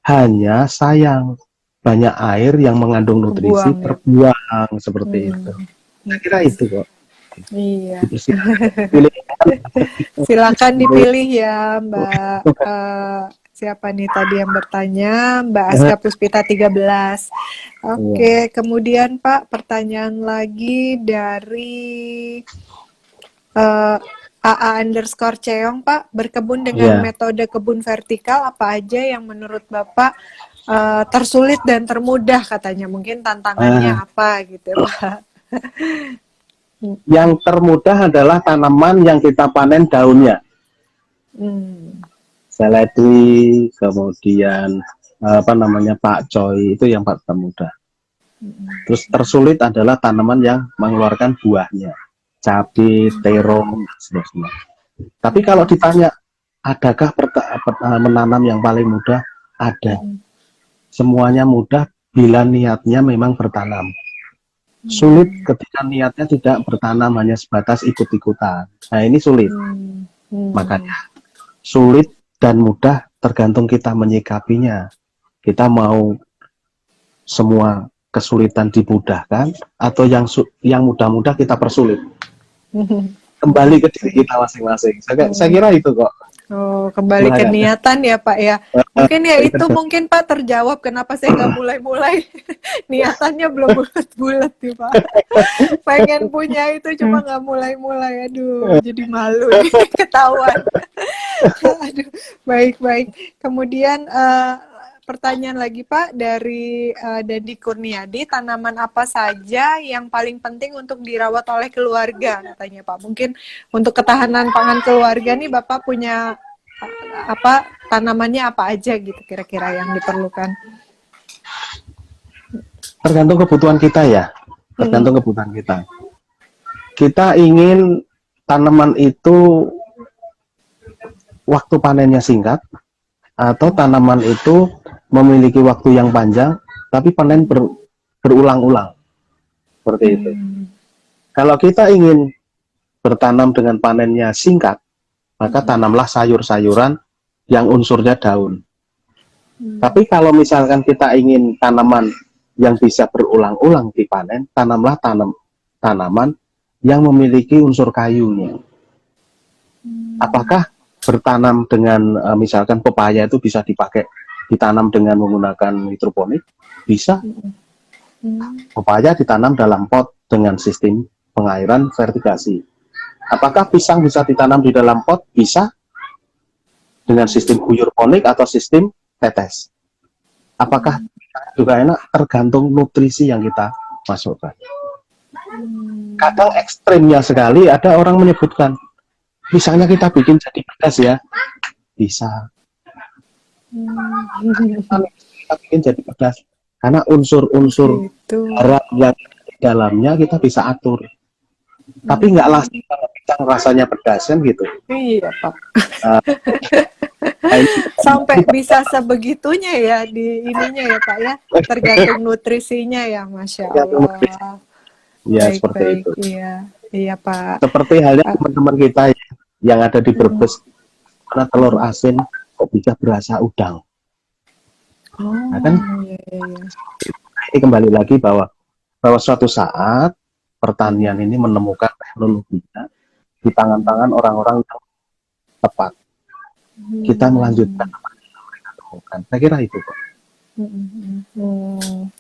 Speaker 2: Hanya sayang banyak air yang mengandung nutrisi terbuang seperti itu. Saya kira itu kok.
Speaker 1: Iya. Silakan dipilih ya Mbak siapa nih tadi yang bertanya? Mbak Aska Puspita 13. Oke, kemudian Pak, pertanyaan lagi dari eh, AA_Ceong, Pak. Berkebun dengan
Speaker 2: Iya.
Speaker 1: metode kebun vertikal apa aja yang menurut Bapak tersulit dan termudah katanya? Mungkin tantangannya
Speaker 2: Eh,
Speaker 1: apa gitu, Pak?
Speaker 2: yang termudah adalah tanaman yang kita panen daunnya.
Speaker 1: Hmm.
Speaker 2: Seledri, kemudian apa namanya pakcoy, itu yang termudah. Terus tersulit adalah tanaman yang mengeluarkan buahnya, cabai, terong, dan seterusnya. Tapi kalau ditanya, adakah menanam yang paling mudah? Ada. Semuanya mudah bila niatnya memang bertanam. Sulit ketika niatnya tidak bertanam, hanya sebatas ikut-ikutan. Nah, ini sulit. Makanya sulit dan mudah tergantung kita menyikapinya. Kita mau semua kesulitan dimudahkan atau yang mudah-mudah kita persulit. Kembali ke diri kita masing-masing. Saya kira itu kok.
Speaker 1: Oh, kembali ke
Speaker 2: Silakan.
Speaker 1: niatan ya Pak ya. Mungkin ya itu mungkin Pak terjawab kenapa saya nggak mulai-mulai. Niatannya belum bulat-bulat nih Pak. Pengen punya itu cuma nggak mulai-mulai. Aduh, jadi malu nih, ketahuan. Aduh, baik-baik. Kemudian pertanyaan lagi Pak dari Dedi Kurniadi, tanaman apa saja yang paling penting untuk dirawat oleh keluarga katanya Pak. Mungkin untuk ketahanan pangan keluarga nih Bapak punya apa tanamannya apa aja gitu kira-kira yang diperlukan.
Speaker 2: Tergantung kebutuhan kita ya. Tergantung kebutuhan kita. Kita ingin tanaman itu waktu panennya singkat atau tanaman itu memiliki waktu yang panjang tapi panen berulang-ulang. Seperti itu. Kalau kita ingin bertanam dengan panennya singkat, maka tanamlah sayur-sayuran yang unsurnya daun. Tapi kalau misalkan kita ingin tanaman yang bisa berulang-ulang dipanen, tanamlah tanaman yang memiliki unsur kayunya. Apakah bertanam dengan misalkan pepaya itu bisa ditanam dengan menggunakan hidroponik? Bisa. Pepaya ditanam dalam pot dengan sistem pengairan vertikasi. Apakah pisang bisa ditanam di dalam pot? Bisa. Dengan sistem guyur ponik atau sistem tetes. Apakah juga enak? Tergantung nutrisi yang kita masukkan. Kadang ekstrimnya sekali, ada orang menyebutkan, pisangnya kita bikin jadi pedas ya. Bisa. Kita bikin jadi pedas. Karena unsur-unsur garam yang di dalamnya kita bisa atur. Tapi nggak langsung kalau pisang rasanya pedas kan gitu.
Speaker 1: Iya Pak. Sampai bisa sebegitunya ya di ininya ya Pak ya. Tergantung nutrisinya ya, Masya Allah.
Speaker 2: Ya
Speaker 1: Baik,
Speaker 2: seperti
Speaker 1: baik.
Speaker 2: itu.
Speaker 1: Iya, iya Pak.
Speaker 2: Seperti halnya teman-teman kita yang ada di Brebes, karena telur asin kok bisa berasa udang.
Speaker 1: Oh,
Speaker 2: Nah, kan
Speaker 1: iya, iya.
Speaker 2: ini kembali lagi bahwa suatu saat pertanian ini menemukan teknologinya di tangan-tangan orang-orang yang tepat. Kita melanjutkan apa yang mereka temukan. Saya kira itu kok.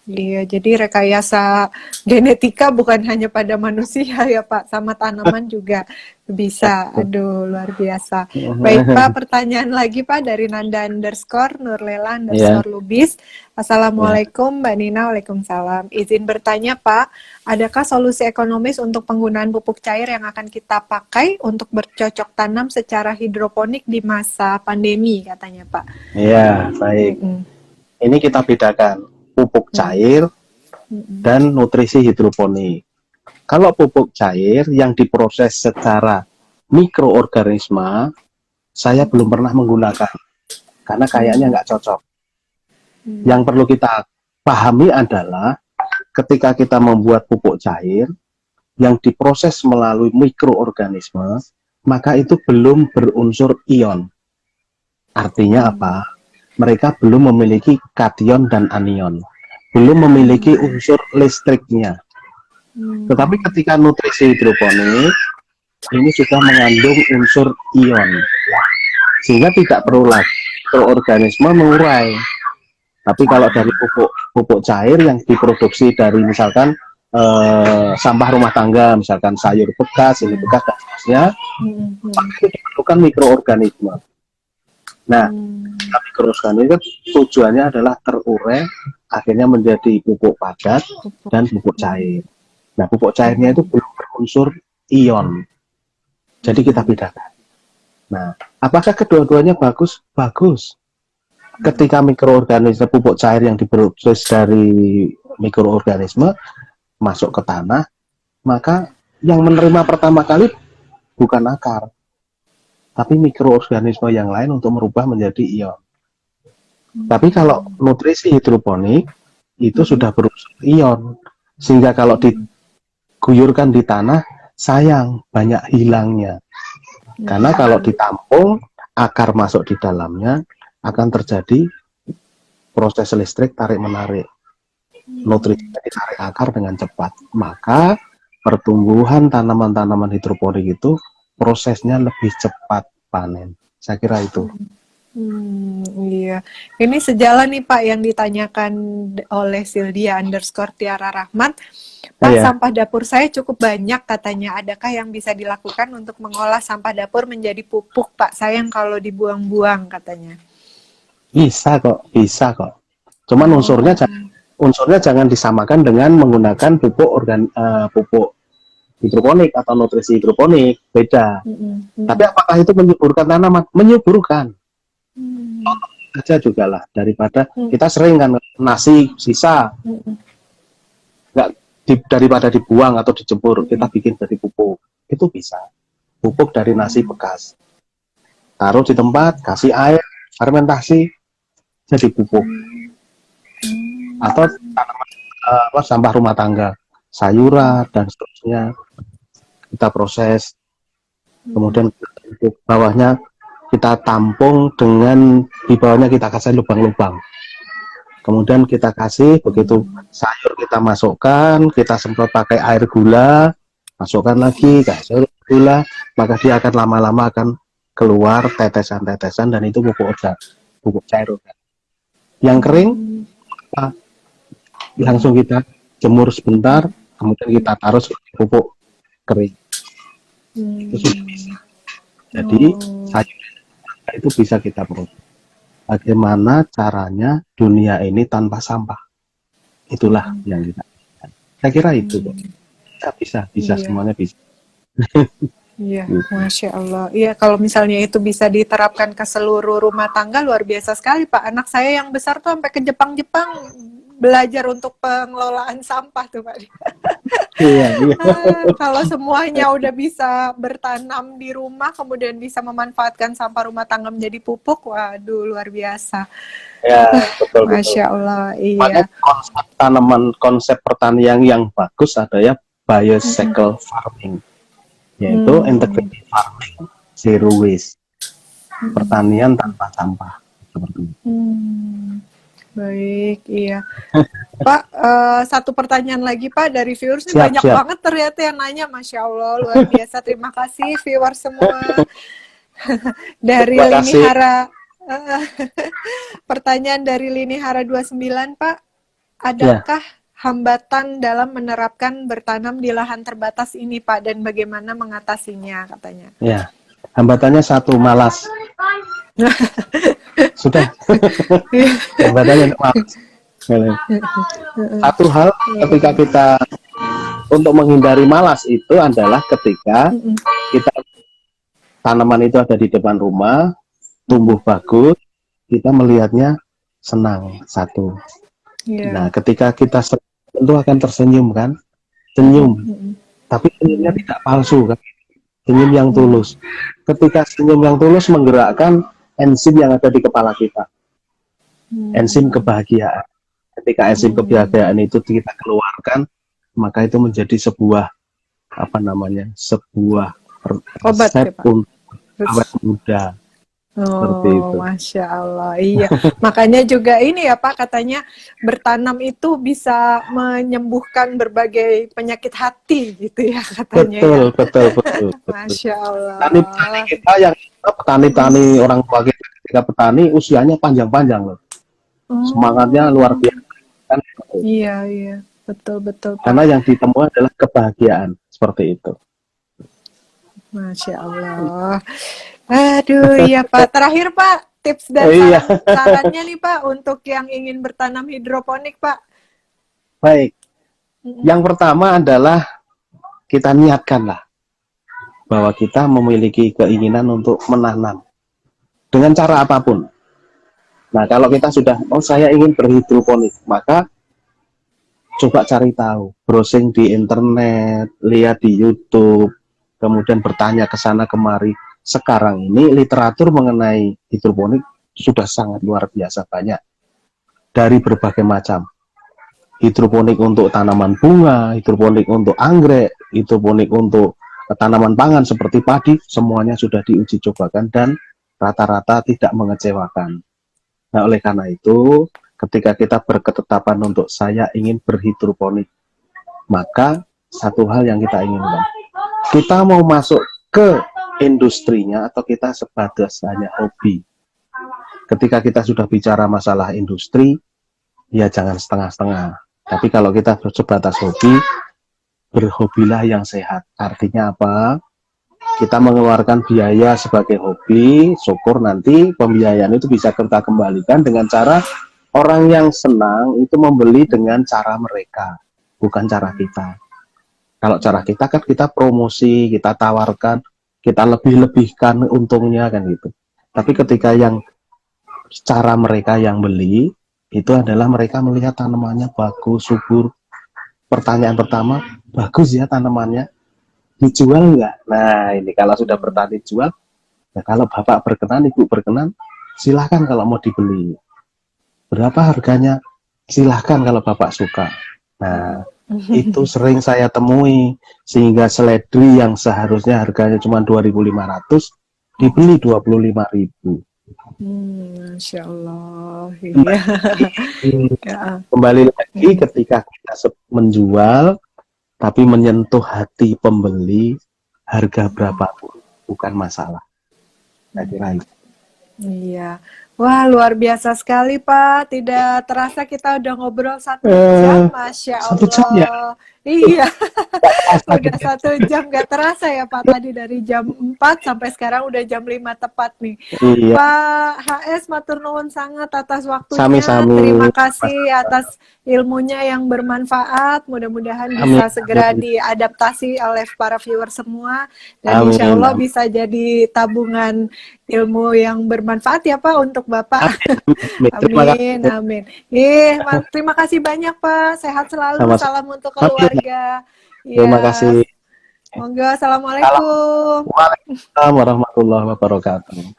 Speaker 1: Iya, jadi rekayasa genetika bukan hanya pada manusia ya Pak, sama tanaman juga bisa. Aduh, luar biasa. Baik Pak, pertanyaan lagi Pak dari Nanda_Nurlela_Lubis. Assalamualaikum Mbak Nina, waalaikumsalam. Izin bertanya Pak, adakah solusi ekonomis untuk penggunaan pupuk cair yang akan kita pakai untuk bercocok tanam secara hidroponik di masa pandemi katanya Pak?
Speaker 2: Iya, baik. Ini kita bedakan pupuk cair dan nutrisi hidroponik. Kalau pupuk cair yang diproses secara mikroorganisme, saya belum pernah menggunakan karena kayaknya nggak cocok. Yang perlu kita pahami adalah ketika kita membuat pupuk cair yang diproses melalui mikroorganisme, maka itu belum berunsur ion. Artinya apa? Mereka belum memiliki kation dan anion, belum memiliki unsur listriknya. Tetapi ketika nutrisi hidroponik ini sudah mengandung unsur ion, sehingga tidak perlu lagi mikroorganisme mengurai. Tapi kalau dari pupuk cair yang diproduksi dari misalkan sampah rumah tangga, misalkan sayur bekas, ini bekas dan seterusnya, itu diperlukan mikroorganisme. Nah, mikroorganisme tujuannya adalah terurai, akhirnya menjadi pupuk padat dan pupuk cair. Nah, pupuk cairnya itu belum berunsur ion, jadi kita bedakan. Nah, apakah kedua-duanya bagus? Bagus. Ketika mikroorganisme pupuk cair yang diproduksi dari mikroorganisme masuk ke tanah, maka yang menerima pertama kali bukan akar, tapi mikroorganisme yang lain untuk merubah menjadi ion. Tapi kalau nutrisi hidroponik itu sudah berunsur ion, sehingga kalau diguyurkan di tanah sayang banyak hilangnya. Karena kalau ditampung akar masuk di dalamnya akan terjadi proses listrik tarik-menarik. Nutrisi ditarik akar dengan cepat. Maka pertumbuhan tanaman-tanaman hidroponik itu prosesnya lebih cepat panen. Saya kira itu.
Speaker 1: Iya. Ini sejalan nih Pak yang ditanyakan oleh Sildia_Tiara Rahmat. Pak, sampah dapur saya cukup banyak katanya. Adakah yang bisa dilakukan untuk mengolah sampah dapur menjadi pupuk, Pak? Sayang kalau dibuang-buang katanya.
Speaker 2: Bisa kok. Cuman unsurnya jangan disamakan dengan menggunakan pupuk hidroponik atau nutrisi hidroponik, beda. Tapi apakah itu menyuburkan tanaman? Menyuburkan. Aja juga lah, daripada kita sering kan nasi sisa, daripada dibuang atau dijemur, kita bikin dari pupuk. Itu bisa. Pupuk dari nasi bekas. Taruh di tempat, kasih air, fermentasi, jadi pupuk. Atau tanaman sampah rumah tangga, sayuran dan seterusnya, kita proses, kemudian bawahnya kita tampung dengan di bawahnya kita kasih lubang-lubang. Kemudian kita kasih, begitu sayur kita masukkan, kita semprot pakai air gula, masukkan lagi kasih gula, maka dia akan lama-lama akan keluar tetesan-tetesan dan itu pupuk cair. Yang kering langsung kita jemur sebentar, kemudian kita taruh pupuk kering. Itu sudah bisa. Jadi sayur itu bisa kita produksi. Bagaimana caranya dunia ini tanpa sampah? Itulah yang kita. Saya kira itu. Bisa semuanya bisa.
Speaker 1: Iya, Masya Allah. Iya, kalau misalnya itu bisa diterapkan ke seluruh rumah tangga, luar biasa sekali, Pak. Anak saya yang besar tuh sampai ke Jepang belajar untuk pengelolaan sampah tuh, Pak.
Speaker 2: Iya.
Speaker 1: Kalau semuanya udah bisa bertanam di rumah, kemudian bisa memanfaatkan sampah rumah tangga menjadi pupuk, waduh, luar biasa.
Speaker 2: Ya, betul.
Speaker 1: Masya Allah, iya.
Speaker 2: Makanya konsep pertanian yang bagus adalah biocycle farming. Yaitu integrated farming, zero waste, pertanian tanpa sampah seperti itu.
Speaker 1: Baik, iya. Pak, satu pertanyaan lagi Pak dari viewers ini banyak banget ternyata yang nanya, Masya Allah, luar biasa. Terima kasih viewers semua. Dari Lini Hara, pertanyaan dari Lini Hara 29 Pak, adakah hambatan dalam menerapkan bertanam di lahan terbatas ini Pak, dan bagaimana mengatasinya katanya?
Speaker 2: Ya, hambatannya satu, malas. Sudah. Hambatannya malas. Satu hal ketika kita untuk menghindari malas itu adalah ketika kita tanaman itu ada di depan rumah, tumbuh bagus, kita melihatnya senang, satu. Nah, ketika kita tentu akan tersenyum kan, senyum, tapi senyumnya tidak palsu kan, senyum yang tulus. Ketika senyum yang tulus menggerakkan enzim yang ada di kepala kita, enzim kebahagiaan. Ketika enzim kebahagiaan itu kita keluarkan, maka itu menjadi sebuah sebuah resep untuk awet muda.
Speaker 1: Oh, Masya Allah, iya. Makanya juga ini ya Pak, katanya bertanam itu bisa menyembuhkan berbagai penyakit hati gitu ya katanya.
Speaker 2: Betul.
Speaker 1: Masya Allah.
Speaker 2: Petani kita yang petani orang tua kita ketika petani usianya panjang-panjang loh. Semangatnya luar
Speaker 1: Oh,
Speaker 2: biasa kan.
Speaker 1: iya, iya. Betul, betul, Pak.
Speaker 2: Karena yang ditemui adalah kebahagiaan seperti itu.
Speaker 1: Masya Allah. Aduh, iya Pak. Terakhir Pak, tips dan
Speaker 2: Iya,
Speaker 1: sarannya nih Pak untuk yang ingin bertanam hidroponik Pak.
Speaker 2: baik.
Speaker 1: Mm-mm.
Speaker 2: Yang pertama adalah kita niatkanlah bahwa kita memiliki keinginan untuk menanam dengan cara apapun. Nah, kalau kita sudah, oh saya ingin berhidroponik, maka coba cari tahu, browsing di internet, lihat di YouTube, kemudian bertanya ke sana kemari. Sekarang ini literatur mengenai hidroponik sudah sangat luar biasa banyak dari berbagai macam. Hidroponik untuk tanaman bunga, hidroponik untuk anggrek, hidroponik untuk tanaman pangan seperti padi, semuanya sudah diuji cobakan dan rata-rata tidak mengecewakan. Nah, oleh karena itu, ketika kita berketetapan untuk saya ingin berhidroponik, maka satu hal yang kita inginkan, kita mau masuk ke industrinya atau kita sebatas hanya hobi. Ketika kita sudah bicara masalah industri, ya jangan setengah-setengah. Tapi kalau kita sebatas hobi, berhobilah yang sehat. Artinya apa? Kita mengeluarkan biaya sebagai hobi, syukur nanti pembiayaan itu bisa kita kembalikan dengan cara orang yang senang itu membeli dengan cara mereka, bukan cara kita. Kalau cara kita kan kita promosi, kita tawarkan, kita lebih-lebihkan untungnya kan gitu. Tapi ketika yang cara mereka yang beli, itu adalah mereka melihat tanamannya bagus, subur. Pertanyaan pertama, bagus ya tanamannya, dijual nggak? Nah ini kalau sudah bertani jual, ya kalau bapak berkenan, ibu berkenan, silahkan kalau mau dibeli. Berapa harganya? Silahkan kalau bapak suka. Nah itu sering saya temui, sehingga seledri yang seharusnya harganya cuma 2.500 dibeli 25.000.
Speaker 1: Masya Allah. Iya.
Speaker 2: Kembali,
Speaker 1: Ya.
Speaker 2: kembali lagi ketika kita menjual tapi menyentuh hati pembeli, harga berapapun bukan masalah. Saya kira itu.
Speaker 1: Iya. Wah, luar biasa sekali, Pak. Tidak terasa kita udah ngobrol 1 jam, Masya
Speaker 2: 1 jam ya.
Speaker 1: Allah. Iya, udah 1 jam gak terasa ya, Pak. Tadi dari jam 4 sampai sekarang udah jam 5 tepat nih.
Speaker 2: Iya,
Speaker 1: Pak HS, matur nuwun sangat atas waktunya.
Speaker 2: sami-sami.
Speaker 1: Terima kasih atas ilmunya yang bermanfaat. Mudah-mudahan
Speaker 2: Amin,
Speaker 1: bisa segera
Speaker 2: amin,
Speaker 1: diadaptasi oleh para viewer semua. Dan insya
Speaker 2: amin,
Speaker 1: Allah
Speaker 2: amin.
Speaker 1: bisa jadi tabungan ilmu yang bermanfaat ya Pak untuk Bapak.
Speaker 2: Amin. Terima
Speaker 1: Amin,
Speaker 2: kasih.
Speaker 1: amin. Terima kasih banyak Pak. Sehat selalu.
Speaker 2: Sama-sama.
Speaker 1: Salam untuk
Speaker 2: Amin.
Speaker 1: keluarga.
Speaker 2: Terima
Speaker 1: Ya,
Speaker 2: kasih.
Speaker 1: monggo. Assalamualaikum.
Speaker 2: Waalaikumsalam warahmatullahi wabarakatuh.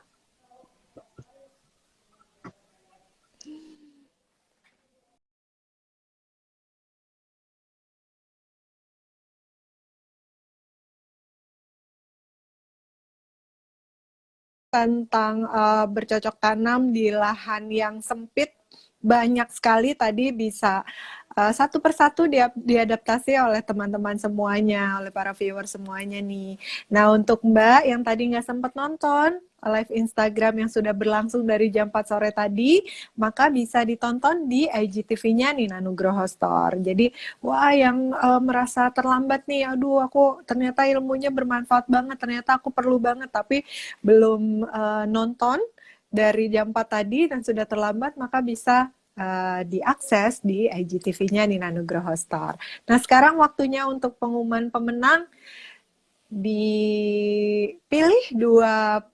Speaker 1: Tentang bercocok tanam di lahan yang sempit, banyak sekali tadi bisa satu persatu diadaptasi oleh teman-teman semuanya, oleh para viewer semuanya nih. Nah, untuk Mbak yang tadi nggak sempat nonton live Instagram yang sudah berlangsung dari jam 4 sore tadi, maka bisa ditonton di IGTV-nya Nina Nugroho Store. Jadi, wah yang merasa terlambat nih, aduh aku ternyata ilmunya bermanfaat banget, ternyata aku perlu banget, tapi belum nonton dari jam 4 tadi dan sudah terlambat, maka bisa diakses di IGTV-nya Nina Nugroho Store. Nah, sekarang waktunya untuk pengumuman pemenang. Dipilih 2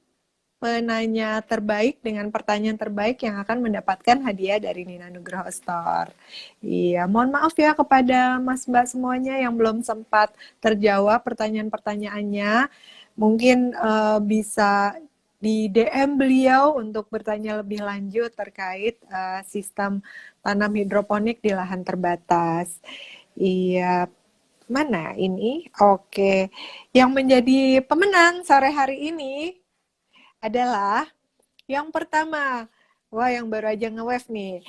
Speaker 1: penanya terbaik dengan pertanyaan terbaik yang akan mendapatkan hadiah dari Nina Nugroho Store. Iya, mohon maaf ya kepada Mas Mbak semuanya yang belum sempat terjawab pertanyaan-pertanyaannya. Mungkin bisa di DM beliau untuk bertanya lebih lanjut terkait sistem tanam hidroponik di lahan terbatas. Iya, mana ini? Oke, yang menjadi pemenang sore hari ini adalah yang pertama. Wah, yang baru aja nge-wave nih.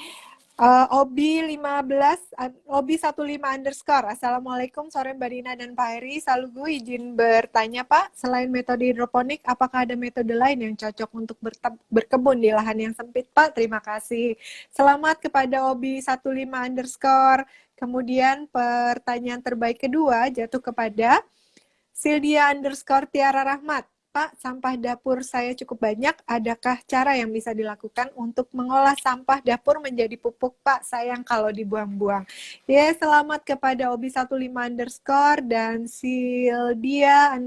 Speaker 1: Obi 15, Obi 15 _ Assalamualaikum sore Mbak Dina dan Pak Heri. Salugu izin bertanya Pak, selain metode hidroponik, apakah ada metode lain yang cocok untuk berkebun di lahan yang sempit Pak? Terima kasih. Selamat kepada Obi 15 _ Kemudian pertanyaan terbaik kedua jatuh kepada Sildia _Tiara Rahmat. Pak, sampah dapur saya cukup banyak. Adakah cara yang bisa dilakukan untuk mengolah sampah dapur menjadi pupuk, Pak? Sayang kalau dibuang-buang. Ya, selamat kepada Obi 15 _ dan Sildia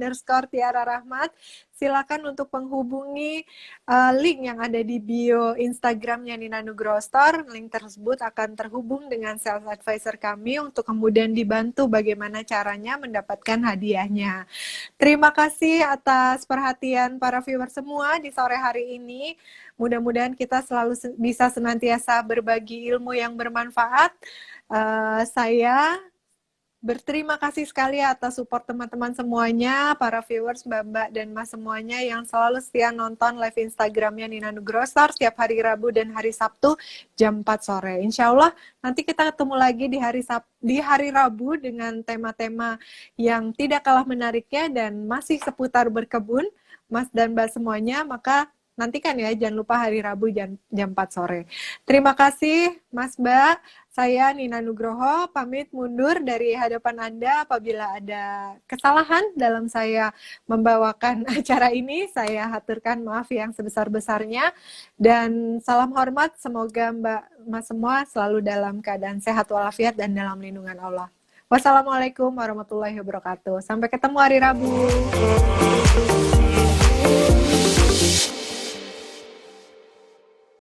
Speaker 1: _Tiara Rahmat. Silakan untuk menghubungi link yang ada di bio Instagramnya Nina Nugroho Store. Link tersebut akan terhubung dengan sales advisor kami untuk kemudian dibantu bagaimana caranya mendapatkan hadiahnya. Terima kasih atas perhatian para viewer semua di sore hari ini. Mudah-mudahan kita selalu bisa senantiasa berbagi ilmu yang bermanfaat. Saya berterima kasih sekali atas support teman-teman semuanya, para viewers, Mbak-mbak dan Mas semuanya yang selalu setia nonton live Instagramnya Nina Nugroho Store setiap hari Rabu dan hari Sabtu jam 4 sore. Insya Allah nanti kita ketemu lagi di hari Rabu dengan tema-tema yang tidak kalah menariknya dan masih seputar berkebun, Mas dan Mbak semuanya, maka nantikan ya, jangan lupa hari Rabu jam 4 sore. Terima kasih Mas Mbak. Saya Nina Nugroho pamit mundur dari hadapan Anda apabila ada kesalahan dalam saya membawakan acara ini. Saya haturkan maaf yang sebesar-besarnya dan salam hormat. Semoga Mbak Mas semua selalu dalam keadaan sehat walafiat dan dalam lindungan Allah. Wassalamualaikum warahmatullahi wabarakatuh. Sampai ketemu hari Rabu.